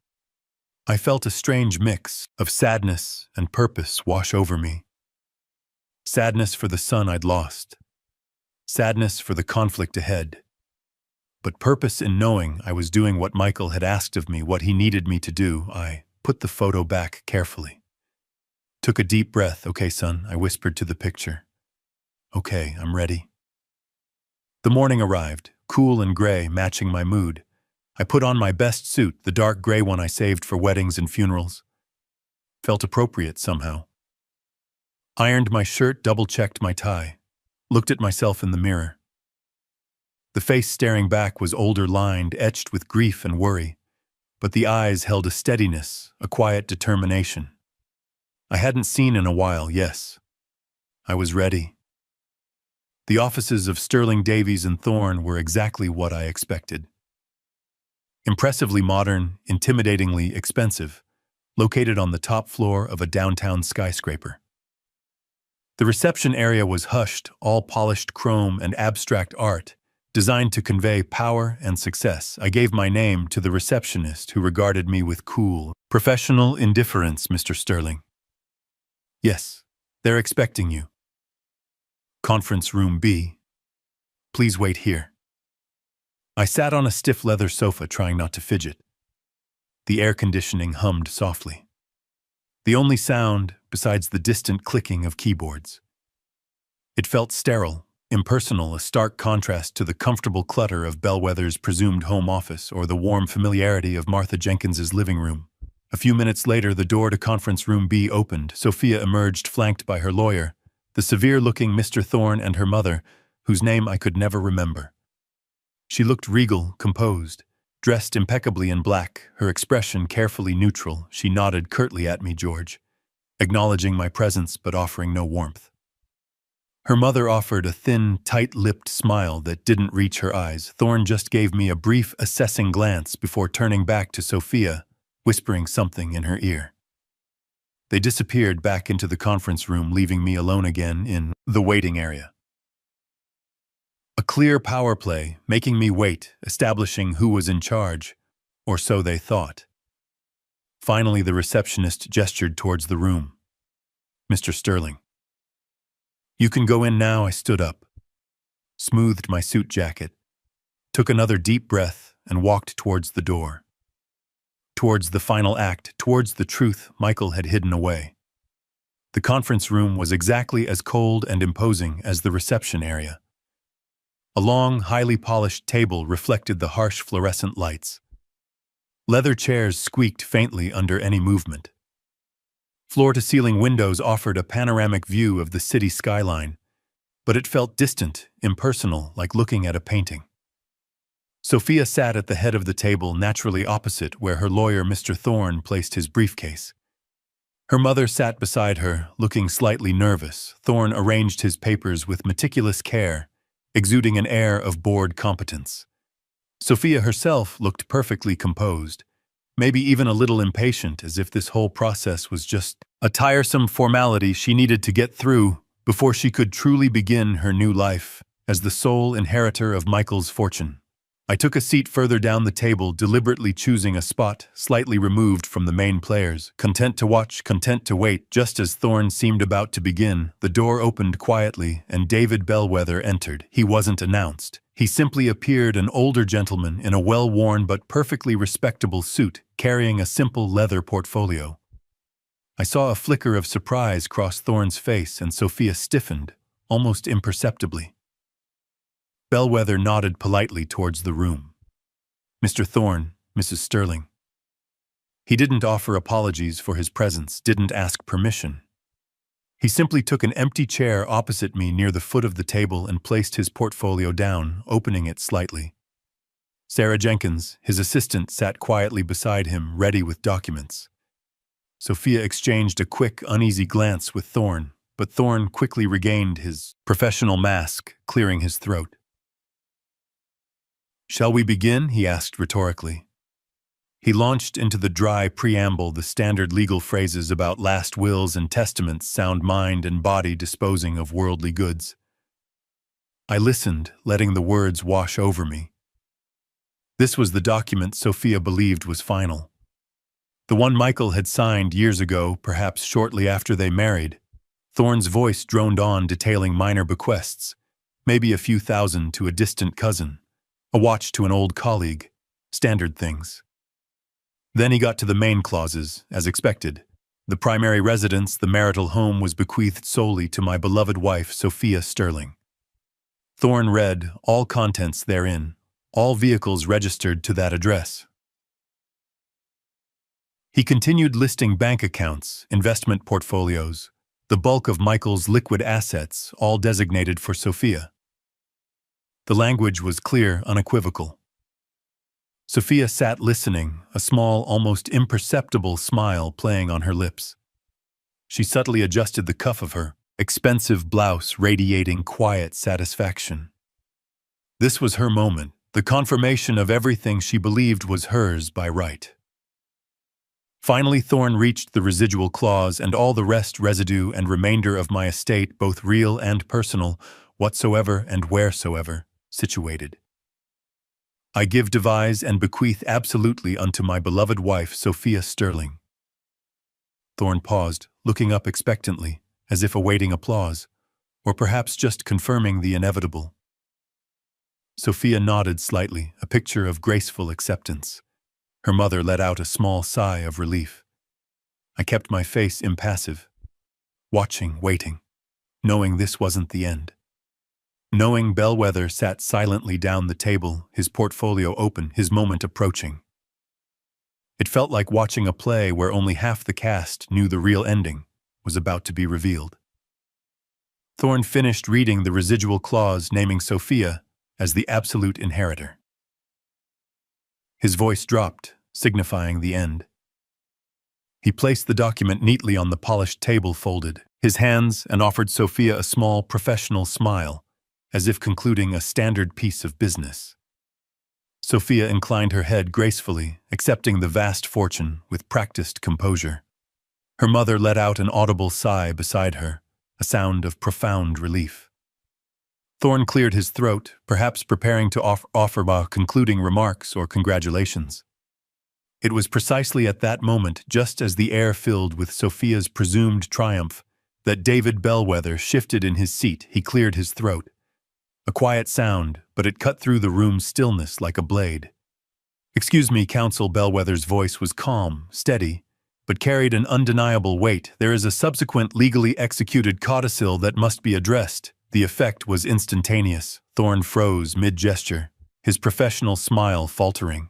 I felt a strange mix of sadness and purpose wash over me. Sadness for the son I'd lost. Sadness for the conflict ahead. But purpose in knowing I was doing what Michael had asked of me, what he needed me to do. I put the photo back carefully. Took a deep breath. Okay, son, I whispered to the picture. Okay, I'm ready. The morning arrived, cool and gray, matching my mood. I put on my best suit, the dark gray one I saved for weddings and funerals. Felt appropriate somehow. Ironed my shirt, double-checked my tie. Looked at myself in the mirror. The face staring back was older, lined, etched with grief and worry. but the eyes held a steadiness, a quiet determination. I hadn't seen in a while, yes. I was ready. The offices of Sterling, Davies and Thorne were exactly what I expected. Impressively modern, intimidatingly expensive, located on the top floor of a downtown skyscraper. The reception area was hushed, all polished chrome and abstract art, designed to convey power and success. I gave my name to the receptionist, who regarded me with cool, professional indifference. Mr. Sterling. Yes, they're expecting you. Conference room B. Please wait here. I sat on a stiff leather sofa, trying not to fidget. The air conditioning hummed softly. The only sound, besides the distant clicking of keyboards. It felt sterile, impersonal, a stark contrast to the comfortable clutter of Bellwether's presumed home office or the warm familiarity of Martha Jenkins's living room. A few minutes later, the door to conference room B opened. Sophia emerged, flanked by her lawyer, the severe-looking Mr. Thorne, and her mother, whose name I could never remember. She looked regal, composed, dressed impeccably in black, her expression carefully neutral. She nodded curtly at me, George, acknowledging my presence but offering no warmth. Her mother offered a thin, tight-lipped smile that didn't reach her eyes. Thorne just gave me a brief, assessing glance before turning back to Sophia, whispering something in her ear. They disappeared back into the conference room, leaving me alone again in the waiting area. A clear power play, making me wait, establishing who was in charge, or so they thought. Finally, the receptionist gestured towards the room. Mr. Sterling. You can go in now. I stood up, smoothed my suit jacket, took another deep breath, and walked towards the door. Towards the final act, towards the truth Michael had hidden away. The conference room was exactly as cold and imposing as the reception area. A long, highly polished table reflected the harsh fluorescent lights. Leather chairs squeaked faintly under any movement. Floor-to-ceiling windows offered a panoramic view of the city skyline, but it felt distant, impersonal, like looking at a painting. Sophia sat at the head of the table, naturally opposite where her lawyer, Mr. Thorne, placed his briefcase. Her mother sat beside her, looking slightly nervous. Thorne arranged his papers with meticulous care, exuding an air of bored competence. Sophia herself looked perfectly composed, maybe even a little impatient, as if this whole process was just a tiresome formality she needed to get through before she could truly begin her new life as the sole inheritor of Michael's fortune. I took a seat further down the table, deliberately choosing a spot slightly removed from the main players, content to watch, content to wait. Just as Thorne seemed about to begin, the door opened quietly and David Bellwether entered. He wasn't announced. He simply appeared, an older gentleman in a well-worn but perfectly respectable suit, carrying a simple leather portfolio. I saw a flicker of surprise cross Thorne's face, and Sophia stiffened, almost imperceptibly. Bellwether nodded politely towards the room. Mr. Thorne, Mrs. Sterling. He didn't offer apologies for his presence, didn't ask permission. He simply took an empty chair opposite me near the foot of the table and placed his portfolio down, opening it slightly. Sarah Jenkins, his assistant, sat quietly beside him, ready with documents. Sophia exchanged a quick, uneasy glance with Thorne, but Thorne quickly regained his professional mask, clearing his throat. "Shall we begin?" he asked rhetorically. He launched into the dry preamble, the standard legal phrases about last wills and testaments, sound mind and body disposing of worldly goods. I listened, letting the words wash over me. This was the document Sophia believed was final. The one Michael had signed years ago, perhaps shortly after they married. Thorne's voice droned on, detailing minor bequests, maybe a few thousand to a distant cousin, a watch to an old colleague, standard things. Then he got to the main clauses, as expected. The primary residence, the marital home, was bequeathed solely to my beloved wife, Sophia Sterling. Thorne read all contents therein, all vehicles registered to that address. He continued listing bank accounts, investment portfolios, the bulk of Michael's liquid assets, all designated for Sophia. The language was clear, unequivocal. Sophia sat listening, a small, almost imperceptible smile playing on her lips. She subtly adjusted the cuff of her expensive blouse, radiating quiet satisfaction. This was her moment, the confirmation of everything she believed was hers by right. Finally, Thorn reached the residual clause and all the rest, residue and remainder of my estate, both real and personal, whatsoever and wheresoever, situated. I give, devise, and bequeath absolutely unto my beloved wife, Sophia Sterling. Thorn paused, looking up expectantly, as if awaiting applause, or perhaps just confirming the inevitable. Sophia nodded slightly, a picture of graceful acceptance. Her mother let out a small sigh of relief. I kept my face impassive, watching, waiting, knowing this wasn't the end. Knowing Bellwether sat silently down the table, his portfolio open, his moment approaching. It felt like watching a play where only half the cast knew the real ending was about to be revealed. Thorn finished reading the residual clause naming Sophia as the absolute inheritor. His voice dropped, signifying the end. He placed the document neatly on the polished table, folded his hands, and offered Sophia a small professional smile, as if concluding a standard piece of business. Sophia inclined her head gracefully, accepting the vast fortune with practiced composure. Her mother let out an audible sigh beside her, a sound of profound relief. Thorn cleared his throat, perhaps preparing to offer concluding remarks or congratulations. It was precisely at that moment, just as the air filled with Sophia's presumed triumph, that David Bellwether shifted in his seat. He cleared his throat. A quiet sound, but it cut through the room's stillness like a blade. "Excuse me, Counsel." Bellwether's voice was calm, steady, but carried an undeniable weight. "There is a subsequent legally executed codicil that must be addressed." The effect was instantaneous. Thorn froze mid-gesture, his professional smile faltering.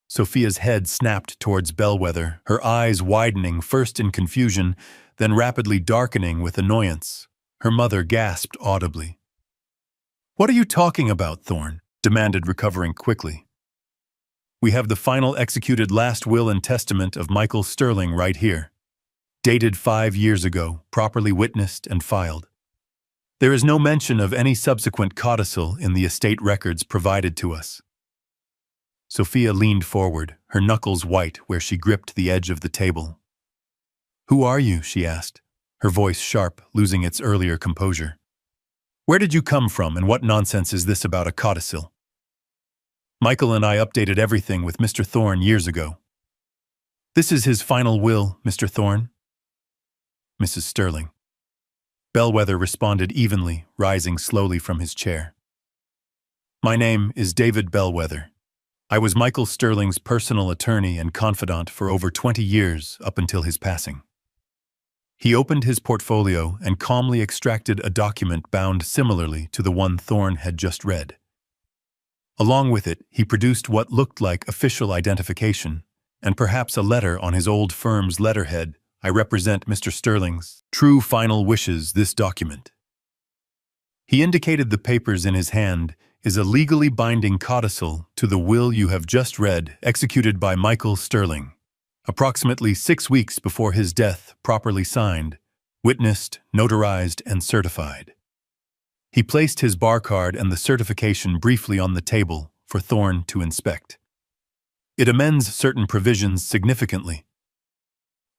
Sophia's head snapped towards Bellwether, her eyes widening first in confusion, then rapidly darkening with annoyance. Her mother gasped audibly. "What are you talking about?" Thorn demanded, recovering quickly. "We have the final executed last will and testament of Michael Sterling right here. Dated 5 years ago, properly witnessed and filed. There is no mention of any subsequent codicil in the estate records provided to us." Sophia leaned forward, her knuckles white where she gripped the edge of the table. "Who are you?" she asked, her voice sharp, losing its earlier composure. "Where did you come from, and what nonsense is this about a codicil?" "Michael and I updated everything with Mr. Thorn years ago." "This is his final will, Mr. Thorn?" "Mrs. Sterling." Bellwether responded evenly, rising slowly from his chair. "My name is David Bellwether. I was Michael Sterling's personal attorney and confidant for over 20 years up until his passing." He opened his portfolio and calmly extracted a document bound similarly to the one Thorn had just read. Along with it, he produced what looked like official identification, and perhaps a letter on his old firm's letterhead. "I represent Mr. Sterling's true final wishes. This document," he indicated the papers in his hand, "is a legally binding codicil to the will you have just read, executed by Michael Sterling, approximately 6 weeks before his death, properly signed, witnessed, notarized, and certified." He placed his barcode and the certification briefly on the table for Thorn to inspect. "It amends certain provisions significantly."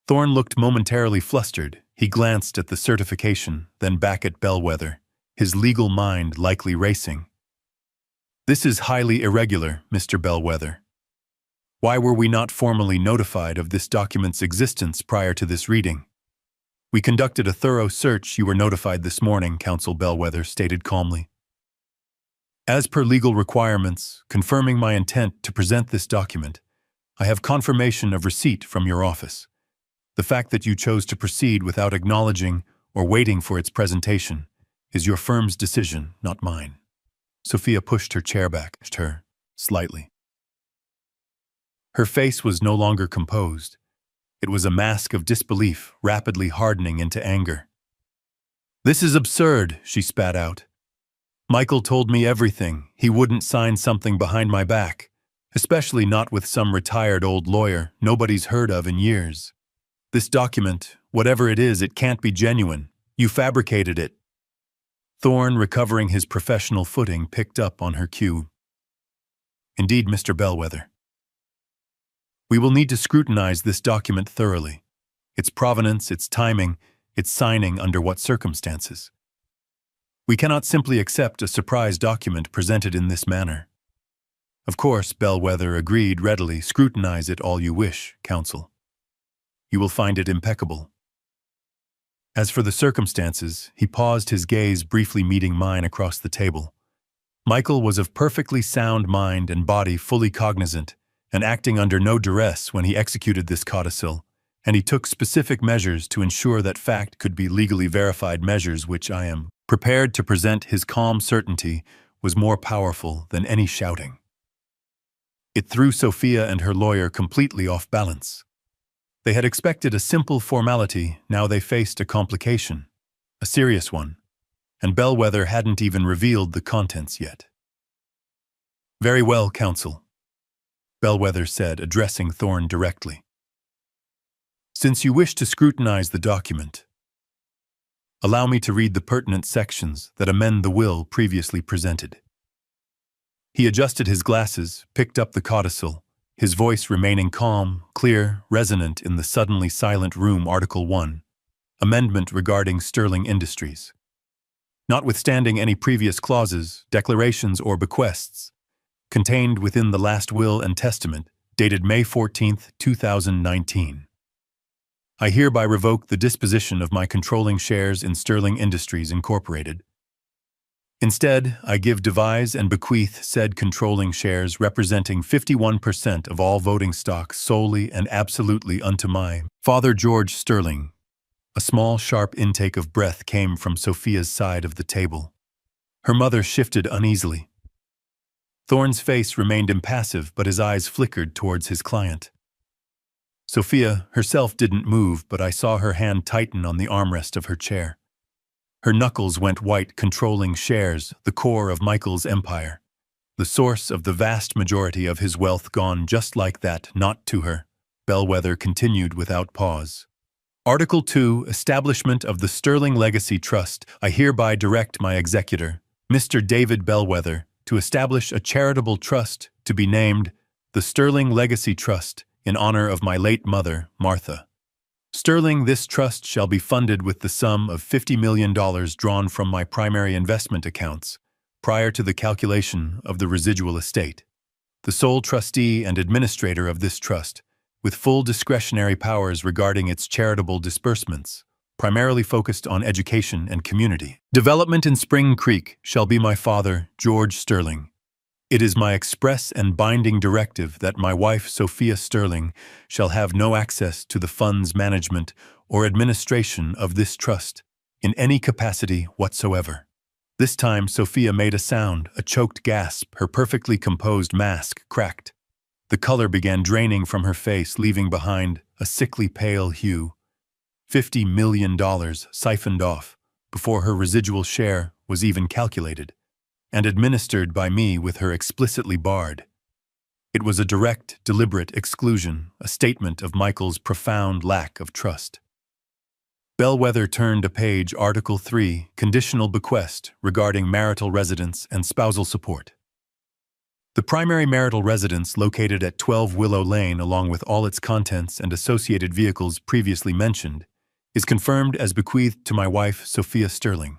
Thorn looked momentarily flustered. He glanced at the certification, then back at Bellwether, his legal mind likely racing. "This is highly irregular, Mr. Bellwether. Why were we not formally notified of this document's existence prior to this reading?" "We conducted a thorough search. You were notified this morning," Counsel Bellwether stated calmly. "As per legal requirements, confirming my intent to present this document, I have confirmation of receipt from your office. The fact that you chose to proceed without acknowledging or waiting for its presentation is your firm's decision, not mine." Sophia pushed her chair back, slightly. Her face was no longer composed. It was a mask of disbelief, rapidly hardening into anger. "This is absurd," she spat out. "Michael told me everything. He wouldn't sign something behind my back. especially not with some retired old lawyer nobody's heard of in years. This document, whatever it is, it can't be genuine. You fabricated it. Thorne, recovering his professional footing, picked up on her cue. Indeed, Mr. Bellwether. We will need to scrutinize this document thoroughly. Its provenance, its timing, its signing under what circumstances. We cannot simply accept a surprise document presented in this manner. Of course, Bellwether agreed readily. Scrutinize it all you wish, counsel. You will find it impeccable. As for the circumstances, he paused, his gaze briefly meeting mine across the table. Michael was of perfectly sound mind and body, fully cognizant, and acting under no duress when he executed this codicil, and he took specific measures to ensure that fact could be legally verified, measures which I am prepared to present. His calm certainty was more powerful than any shouting. It threw Sophia and her lawyer completely off balance. They had expected a simple formality, now they faced a complication, a serious one, and Bellwether hadn't even revealed the contents yet. Very well, counsel, Bellwether said, addressing Thorne directly. Since you wish to scrutinize the document, allow me to read the pertinent sections that amend the will previously presented. He adjusted his glasses, picked up the codicil, his voice remaining calm, clear, resonant in the suddenly silent room. Article 1, Amendment regarding Sterling Industries. Notwithstanding any previous clauses, declarations, or bequests contained within the last will and testament, dated May 14, 2019. I hereby revoke the disposition of my controlling shares in Sterling Industries Incorporated. Instead, I give, devise, and bequeath said controlling shares representing 51% of all voting stock solely and absolutely unto my father, George Sterling. A small, sharp intake of breath came from Sophia's side of the table. Her mother shifted uneasily. Thorne's face remained impassive, but his eyes flickered towards his client. Sophia herself didn't move, but I saw her hand tighten on the armrest of her chair. Her knuckles went white. Controlling shares, the core of Michael's empire, the source of the vast majority of his wealth, gone just like that, not to her. Bellwether continued without pause. Article 2, Establishment of the Sterling Legacy Trust. I hereby direct my executor, Mr. David Bellwether, to establish a charitable trust to be named the Sterling Legacy Trust in honor of my late mother, Martha Sterling. This trust shall be funded with the sum of $50 million drawn from my primary investment accounts prior to the calculation of the residual estate. The sole trustee and administrator of this trust, with full discretionary powers regarding its charitable disbursements, primarily focused on education and community development in Spring Creek, shall be my father, George Sterling. It is my express and binding directive that my wife, Sophia Sterling, shall have no access to the fund's management or administration of this trust in any capacity whatsoever. This time Sophia made a sound, a choked gasp. Her perfectly composed mask cracked. The color began draining from her face, leaving behind a sickly pale hue. $50 million siphoned off before her residual share was even calculated, and administered by me with her explicitly barred. It was a direct, deliberate exclusion, a statement of Michael's profound lack of trust. Bellwether turned a page. Article 3, Conditional Bequest regarding marital residence and spousal support. The primary marital residence, located at 12 Willow Lane along with all its contents and associated vehicles previously mentioned, is confirmed as bequeathed to my wife, Sophia Sterling.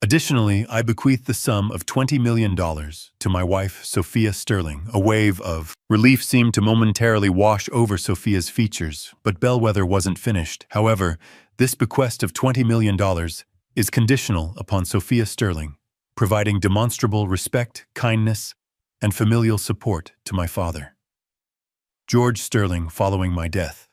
Additionally, I bequeath the sum of $20 million to my wife, Sophia Sterling. A wave of relief seemed to momentarily wash over Sophia's features, but Bellwether wasn't finished. However, this bequest of $20 million is conditional upon Sophia Sterling providing demonstrable respect, kindness, and familial support to my father, George Sterling, following my death.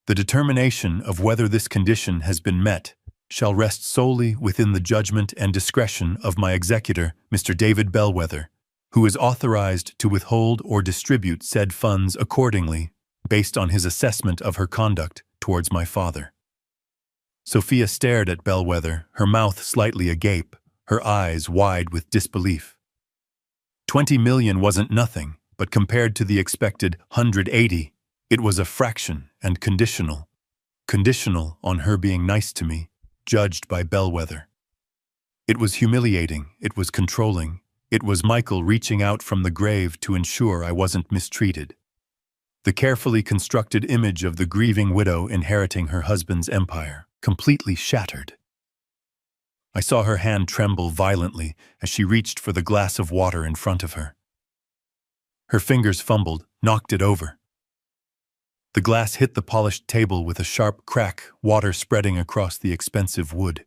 The determination of whether this condition has been met shall rest solely within the judgment and discretion of my executor, Mr. David Bellwether, who is authorized to withhold or distribute said funds accordingly, based on his assessment of her conduct towards my father. Sophia stared at Bellwether, her mouth slightly agape, her eyes wide with disbelief. 20 million wasn't nothing, but compared to the expected 180, it was a fraction and conditional. Conditional on her being nice to me, judged by Bellwether. It was humiliating, it was controlling, it was Michael reaching out from the grave to ensure I wasn't mistreated. The carefully constructed image of the grieving widow inheriting her husband's empire, completely shattered. I saw her hand tremble violently as she reached for the glass of water in front of her. Her fingers fumbled, knocked it over. The glass hit the polished table with a sharp crack, water spreading across the expensive wood.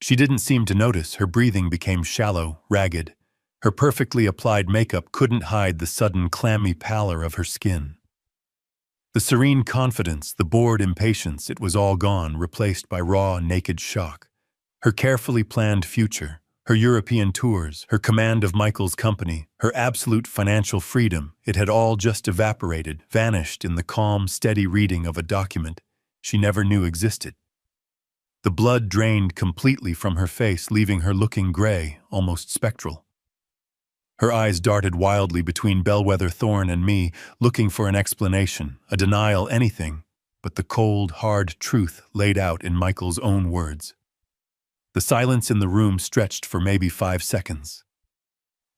She didn't seem to notice. Her breathing became shallow, ragged. Her perfectly applied makeup couldn't hide the sudden clammy pallor of her skin. The serene confidence, the bored impatience, it was all gone, replaced by raw, naked shock. Her carefully planned future, her European tours, her command of Michael's company, her absolute financial freedom, it had all just evaporated, vanished in the calm, steady reading of a document she never knew existed. The blood drained completely from her face, leaving her looking gray, almost spectral. Her eyes darted wildly between Bellwether, Thorne, and me, looking for an explanation, a denial, anything, but the cold, hard truth laid out in Michael's own words. The silence in the room stretched for maybe 5 seconds.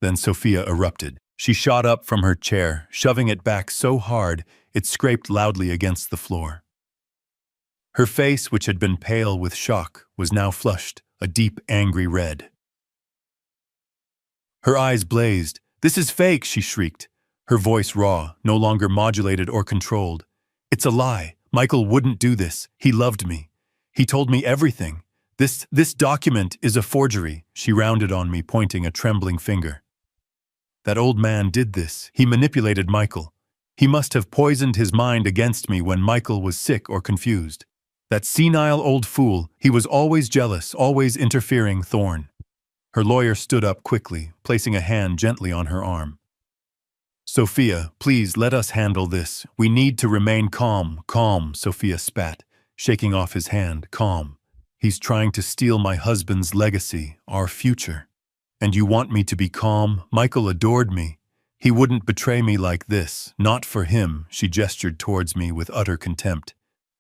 Then Sophia erupted. She shot up from her chair, shoving it back so hard it scraped loudly against the floor. Her face, which had been pale with shock, was now flushed, a deep, angry red. Her eyes blazed. "This is fake," she shrieked, her voice raw, no longer modulated or controlled. "It's a lie. Michael wouldn't do this. He loved me. He told me everything. This document is a forgery," she rounded on me, pointing a trembling finger. "That old man did this. He manipulated Michael. He must have poisoned his mind against me when Michael was sick or confused. That senile old fool, he was always jealous, always interfering." Thorne. Her lawyer stood up quickly, placing a hand gently on her arm. "Sophia, please let us handle this. We need to remain calm." "Calm," Sophia spat, shaking off his hand. "Calm. He's trying to steal my husband's legacy, our future. And you want me to be calm? Michael adored me. He wouldn't betray me like this. Not for him," she gestured towards me with utter contempt.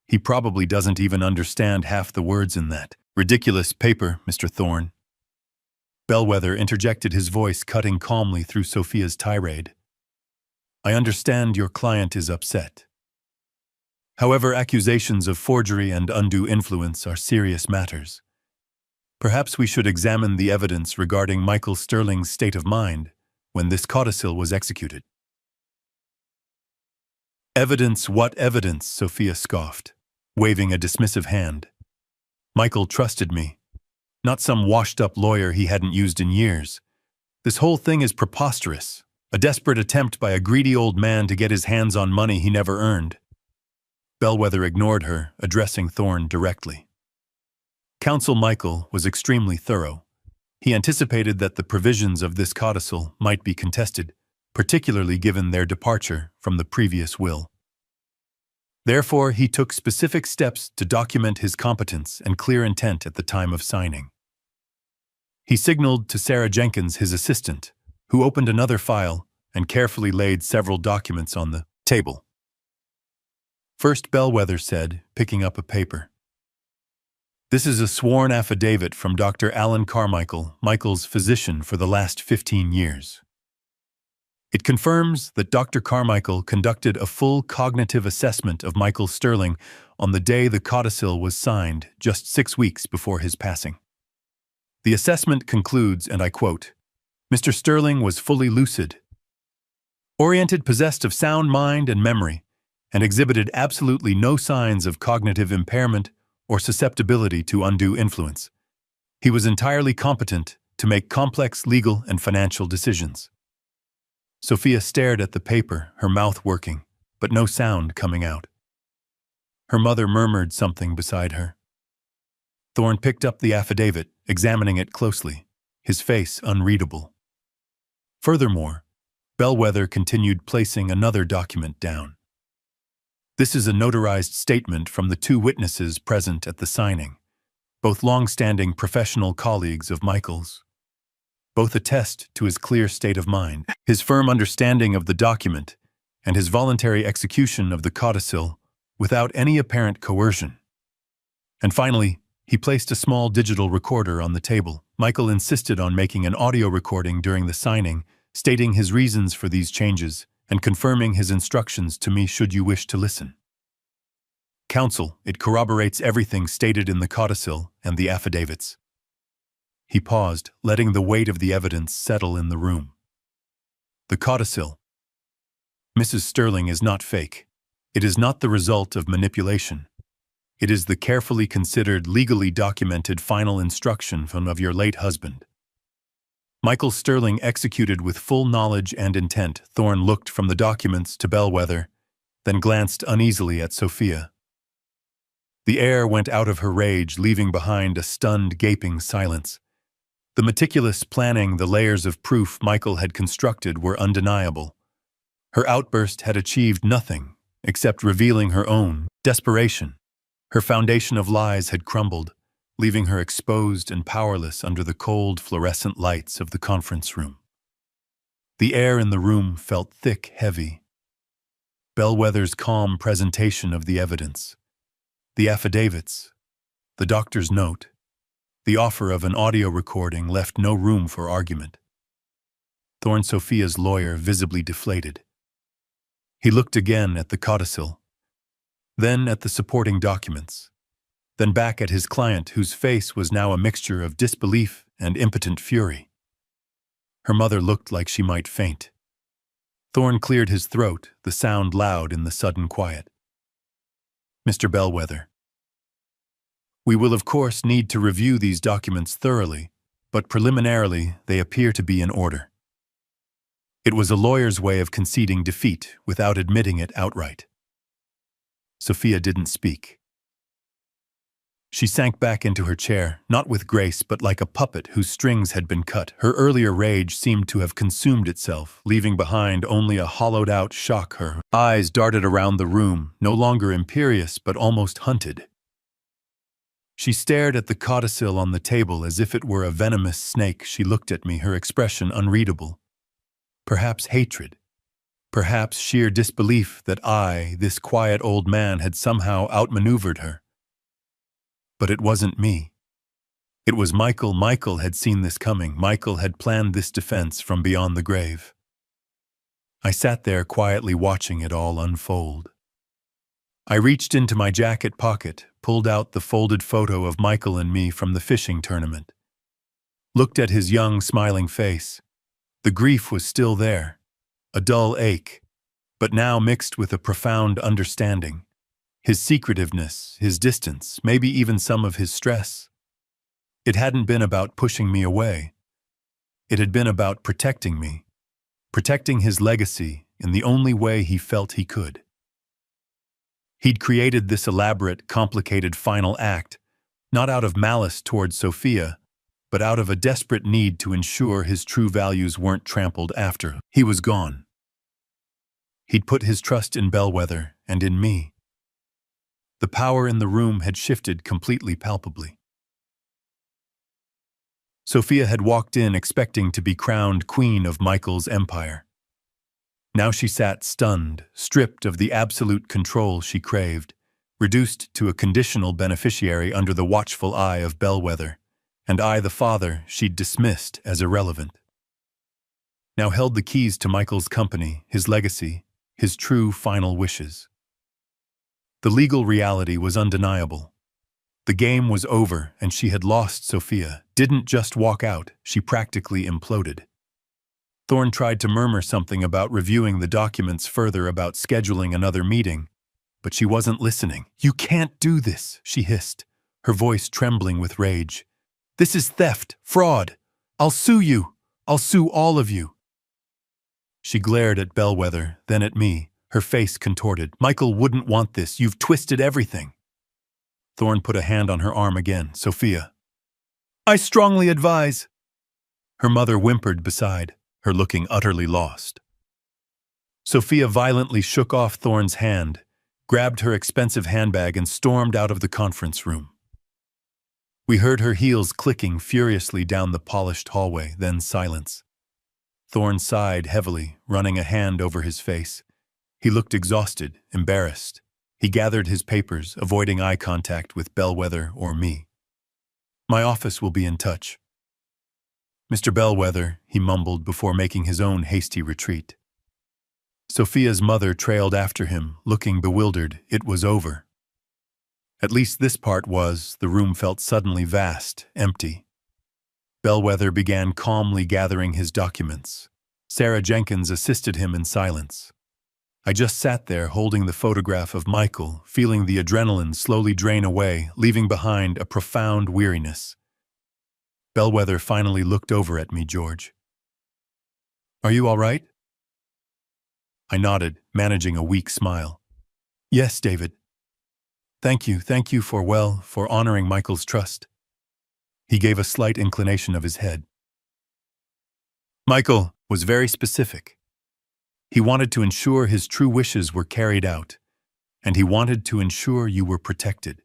"He probably doesn't even understand half the words in that ridiculous paper, Mr. Thorne." Bellwether interjected, his voice cutting calmly through Sophia's tirade. "I understand your client is upset. However, accusations of forgery and undue influence are serious matters. Perhaps we should examine the evidence regarding Michael Sterling's state of mind when this codicil was executed." "Evidence? What evidence?" Sophia scoffed, waving a dismissive hand. "Michael trusted me. Not some washed-up lawyer he hadn't used in years. This whole thing is preposterous, a desperate attempt by a greedy old man to get his hands on money he never earned." Bellwether ignored her, addressing Thorne directly. Counsel Michael was extremely thorough. He anticipated that the provisions of this codicil might be contested, particularly given their departure from the previous will. Therefore, he took specific steps to document his competence and clear intent at the time of signing. He signaled to Sarah Jenkins, his assistant, who opened another file and carefully laid several documents on the table. First, Bellwether said, picking up a paper. "This is a sworn affidavit from Dr. Alan Carmichael, Michael's physician for the last 15 years. It confirms that Dr. Carmichael conducted a full cognitive assessment of Michael Sterling on the day the codicil was signed, just 6 weeks before his passing. The assessment concludes, and I quote, Mr. Sterling was fully lucid, oriented, possessed of sound mind and memory, and exhibited absolutely no signs of cognitive impairment or susceptibility to undue influence. He was entirely competent to make complex legal and financial decisions." Sophia stared at the paper, her mouth working, but no sound coming out. Her mother murmured something beside her. Thorne picked up the affidavit, examining it closely, his face unreadable. Furthermore, Bellwether continued placing another document down. "This is a notarized statement from the 2 witnesses present at the signing, both long-standing professional colleagues of Michael's. both attest to his clear state of mind, his firm understanding of the document, and his voluntary execution of the codicil without any apparent coercion. And finally, he placed a small digital recorder on the table. Michael insisted on making an audio recording during the signing, stating his reasons for these changes and confirming his instructions to me should you wish to listen. Counsel, it corroborates everything stated in the codicil and the affidavits. He paused, letting the weight of the evidence settle in the room. The codicil. Mrs. Sterling is not fake. It is not the result of manipulation. It is the carefully considered, legally documented final instruction of your late husband. Michael Sterling executed with full knowledge and intent. Thorne looked from the documents to Bellwether, then glanced uneasily at Sophia. The air went out of her rage, leaving behind a stunned, gaping silence. The meticulous planning, the layers of proof Michael had constructed were undeniable. Her outburst had achieved nothing except revealing her own desperation. Her foundation of lies had crumbled, leaving her exposed and powerless under the cold, fluorescent lights of the conference room. The air in the room felt thick, heavy. Bellwether's calm presentation of the evidence, the affidavits, the doctor's note, the offer of an audio recording left no room for argument. Thorne Sophia's lawyer visibly deflated. He looked again at the codicil, then at the supporting documents, then back at his client whose face was now a mixture of disbelief and impotent fury. Her mother looked like she might faint. Thorne cleared his throat, the sound loud in the sudden quiet. Mr. Bellwether, we will of course need to review these documents thoroughly, but preliminarily they appear to be in order. It was a lawyer's way of conceding defeat without admitting it outright. Sophia didn't speak. She sank back into her chair, not with grace but like a puppet whose strings had been cut. Her earlier rage seemed to have consumed itself, leaving behind only a hollowed-out shock. Her eyes darted around the room, no longer imperious but almost hunted. She stared at the codicil on the table as if it were a venomous snake. She looked at me, her expression unreadable. Perhaps hatred. Perhaps sheer disbelief that I, this quiet old man, had somehow outmaneuvered her. But it wasn't me. It was Michael. Michael had seen this coming. Michael had planned this defense from beyond the grave. I sat there quietly watching it all unfold. I reached into my jacket pocket, pulled out the folded photo of Michael and me from the fishing tournament. Looked at his young, smiling face. The grief was still there, a dull ache, but now mixed with a profound understanding. His secretiveness, his distance, maybe even some of his stress. It hadn't been about pushing me away. It had been about protecting me, protecting his legacy in the only way he felt he could. He'd created this elaborate, complicated final act, not out of malice towards Sophia, but out of a desperate need to ensure his true values weren't trampled after he was gone. He'd put his trust in Bellwether and in me. The power in the room had shifted completely, palpably. Sophia had walked in expecting to be crowned queen of Michael's empire. Now she sat stunned, stripped of the absolute control she craved, reduced to a conditional beneficiary under the watchful eye of Bellwether, and I, the father, she'd dismissed as irrelevant. Now held the keys to Michael's company, his legacy, his true final wishes. The legal reality was undeniable. The game was over and she had lost. Sophia didn't just walk out, she practically imploded. Thorne tried to murmur something about reviewing the documents further, about scheduling another meeting, but she wasn't listening. "You can't do this," she hissed, her voice trembling with rage. "This is theft, fraud. I'll sue you. I'll sue all of you." She glared at Bellwether, then at me, her face contorted. "Michael wouldn't want this. You've twisted everything." Thorne put a hand on her arm again. "Sophia, I strongly advise." Her mother whimpered beside, her looking utterly lost. Sophia violently shook off Thorne's hand, grabbed her expensive handbag and stormed out of the conference room. We heard her heels clicking furiously down the polished hallway, then silence. Thorne sighed heavily, running a hand over his face. He looked exhausted, embarrassed. He gathered his papers, avoiding eye contact with Bellwether or me. "My office will be in touch." "Mr. Bellwether," he mumbled before making his own hasty retreat. Sophia's mother trailed after him, looking bewildered. It was over. At least this part was. The room felt suddenly vast, empty. Bellwether began calmly gathering his documents. Sarah Jenkins assisted him in silence. I just sat there holding the photograph of Michael, feeling the adrenaline slowly drain away, leaving behind a profound weariness. Bellwether finally looked over at me. "George, are you all right?" I nodded, managing a weak smile. "Yes, David. Thank you for honoring Michael's trust." He gave a slight inclination of his head. Michael was very specific. He wanted to ensure his true wishes were carried out, and he wanted to ensure you were protected.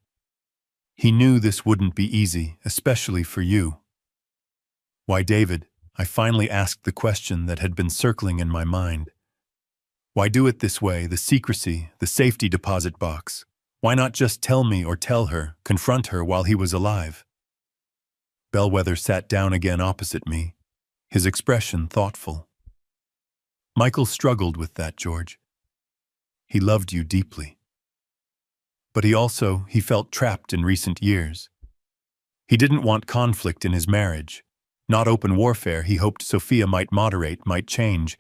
He knew this wouldn't be easy, especially for you. "Why, David?" I finally asked the question that had been circling in my mind. "Why do it this way, the secrecy, the safety deposit box? Why not just tell me or tell her, confront her while he was alive?" Bellwether sat down again opposite me, his expression thoughtful. "Michael struggled with that, George. He loved you deeply. But he felt trapped in recent years. He didn't want conflict in his marriage. Not open warfare. He hoped Sophia might moderate, might change.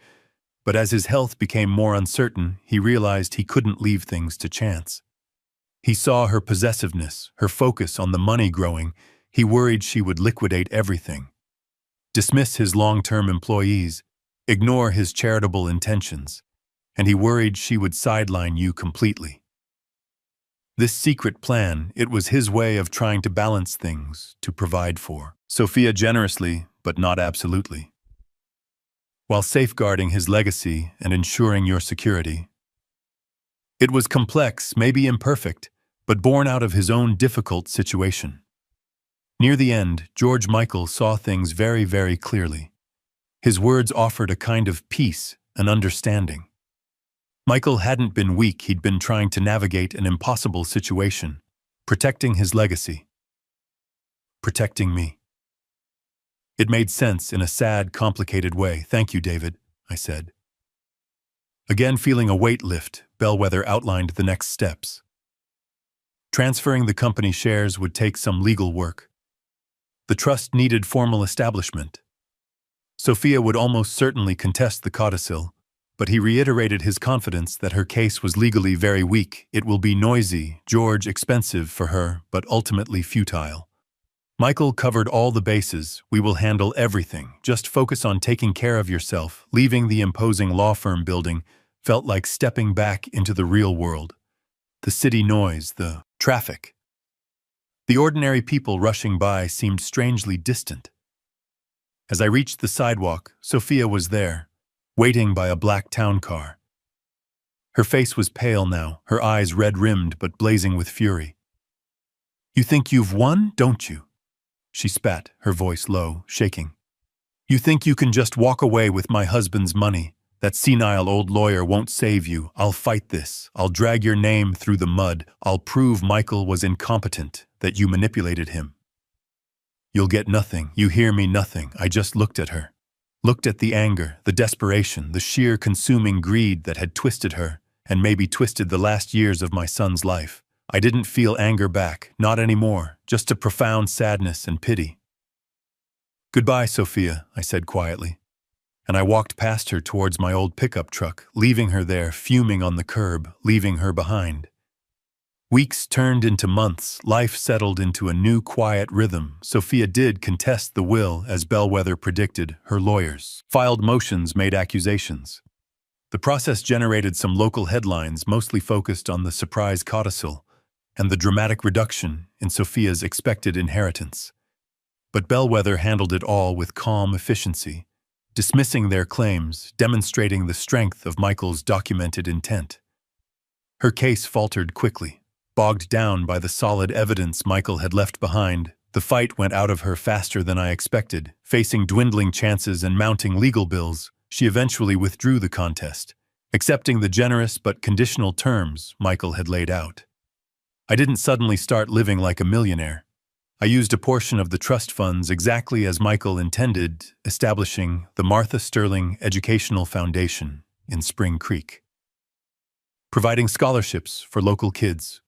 But as his health became more uncertain, he realized he couldn't leave things to chance. He saw her possessiveness, her focus on the money growing. He worried she would liquidate everything. Dismiss his long-term employees, ignore his charitable intentions, and he worried she would sideline you completely. This secret plan, it was his way of trying to balance things, to provide for Sophia generously, but not absolutely, while safeguarding his legacy and ensuring your security. It was complex, maybe imperfect, but born out of his own difficult situation. Near the end, George Michael saw things very, very clearly. His words offered a kind of peace and understanding. Michael hadn't been weak, he'd been trying to navigate an impossible situation, protecting his legacy, protecting me. It made sense in a sad, complicated way. "Thank you, David," I said. Again feeling a weight lift, Bellwether outlined the next steps. Transferring the company shares would take some legal work. The trust needed formal establishment. Sophia would almost certainly contest the codicil, but he reiterated his confidence that her case was legally very weak. "It will be noisy, George, expensive for her, but ultimately futile. Michael covered all the bases. We will handle everything. Just focus on taking care of yourself." Leaving the imposing law firm building felt like stepping back into the real world. The city noise, the traffic. The ordinary people rushing by seemed strangely distant. As I reached the sidewalk, Sophia was there, waiting by a black town car. Her face was pale now, her eyes red-rimmed but blazing with fury. "You think you've won, don't you?" She spat, her voice low, shaking. "You think you can just walk away with my husband's money? That senile old lawyer won't save you. I'll fight this. I'll drag your name through the mud. I'll prove Michael was incompetent, that you manipulated him." "You'll get nothing. You hear me? Nothing." I just looked at her. Looked at the anger, the desperation, the sheer consuming greed that had twisted her, and maybe twisted the last years of my son's life. I didn't feel anger back, not anymore, just a profound sadness and pity. "Goodbye, Sophia," I said quietly, and I walked past her towards my old pickup truck, leaving her there, fuming on the curb, leaving her behind. Weeks turned into months, life settled into a new quiet rhythm. Sophia did contest the will, as Bellwether predicted. Her lawyers filed motions, made accusations. The process generated some local headlines, mostly focused on the surprise codicil and the dramatic reduction in Sophia's expected inheritance. But Bellwether handled it all with calm efficiency, dismissing their claims, demonstrating the strength of Michael's documented intent. Her case faltered quickly, bogged down by the solid evidence Michael had left behind, The fight went out of her faster than I expected. Facing dwindling chances and mounting legal bills, she eventually withdrew the contest, accepting the generous but conditional terms Michael had laid out. I didn't suddenly start living like a millionaire. I used a portion of the trust funds exactly as Michael intended, establishing the Martha Sterling Educational Foundation in Spring Creek, providing scholarships for local kids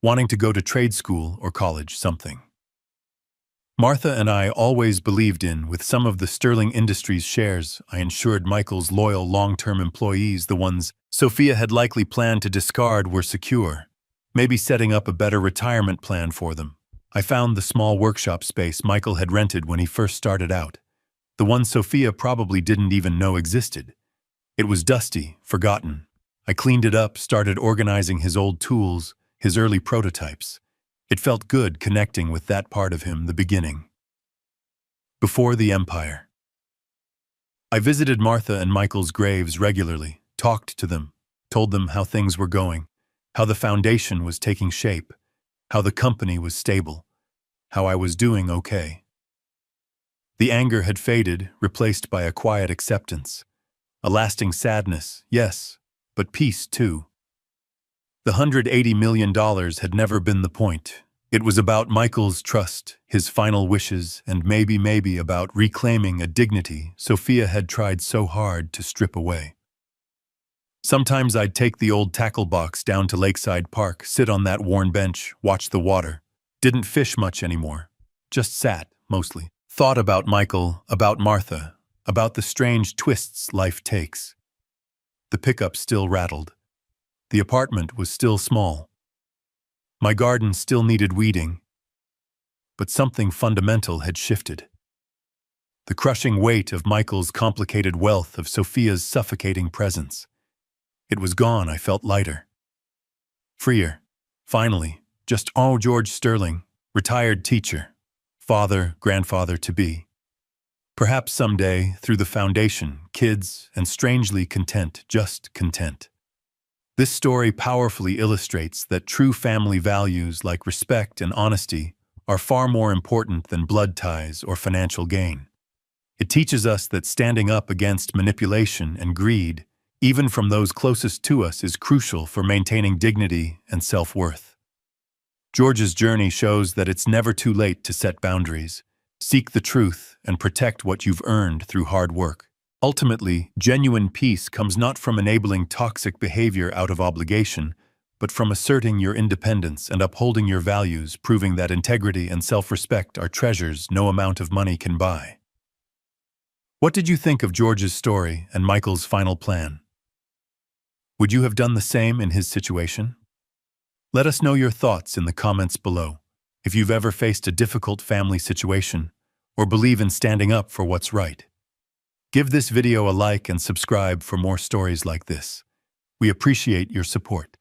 wanting to go to trade school or college, something Martha and I always believed in. With some of the Sterling Industries shares, I ensured Michael's loyal long-term employees, the ones Sophia had likely planned to discard, were secure, maybe setting up a better retirement plan for them. I found the small workshop space Michael had rented when he first started out, the one Sophia probably didn't even know existed. It was dusty, forgotten. I cleaned it up, started organizing his old tools, his early prototypes. It felt good connecting with that part of him, the beginning. Before the empire. I visited Martha and Michael's graves regularly, talked to them, told them how things were going, how the foundation was taking shape, how the company was stable, how I was doing okay. The anger had faded, replaced by a quiet acceptance. A lasting sadness, yes, but peace too. The $180 million had never been the point. It was about Michael's trust, his final wishes, and maybe about reclaiming a dignity Sophia had tried so hard to strip away. Sometimes I'd take the old tackle box down to Lakeside Park, sit on that worn bench, watch the water. Didn't fish much anymore. Just sat, mostly. Thought about Michael, about Martha, about the strange twists life takes. The pickup still rattled. The apartment was still small. My garden still needed weeding. But something fundamental had shifted. The crushing weight of Michael's complicated wealth, of Sophia's suffocating presence. It was gone. I felt lighter. Freer. Finally. Just George Sterling, retired teacher, father, grandfather-to-be. Perhaps someday, through the foundation, kids, and strangely content, just content. This story powerfully illustrates that true family values like respect and honesty are far more important than blood ties or financial gain. It teaches us that standing up against manipulation and greed, even from those closest to us, is crucial for maintaining dignity and self-worth. George's journey shows that it's never too late to set boundaries, seek the truth, and protect what you've earned through hard work. Ultimately, genuine peace comes not from enabling toxic behavior out of obligation, but from asserting your independence and upholding your values, proving that integrity and self-respect are treasures no amount of money can buy. What did you think of George's story and Michael's final plan? Would you have done the same in his situation? Let us know your thoughts in the comments below. If you've ever faced a difficult family situation or believe in standing up for what's right. Give this video a like and subscribe for more stories like this. We appreciate your support.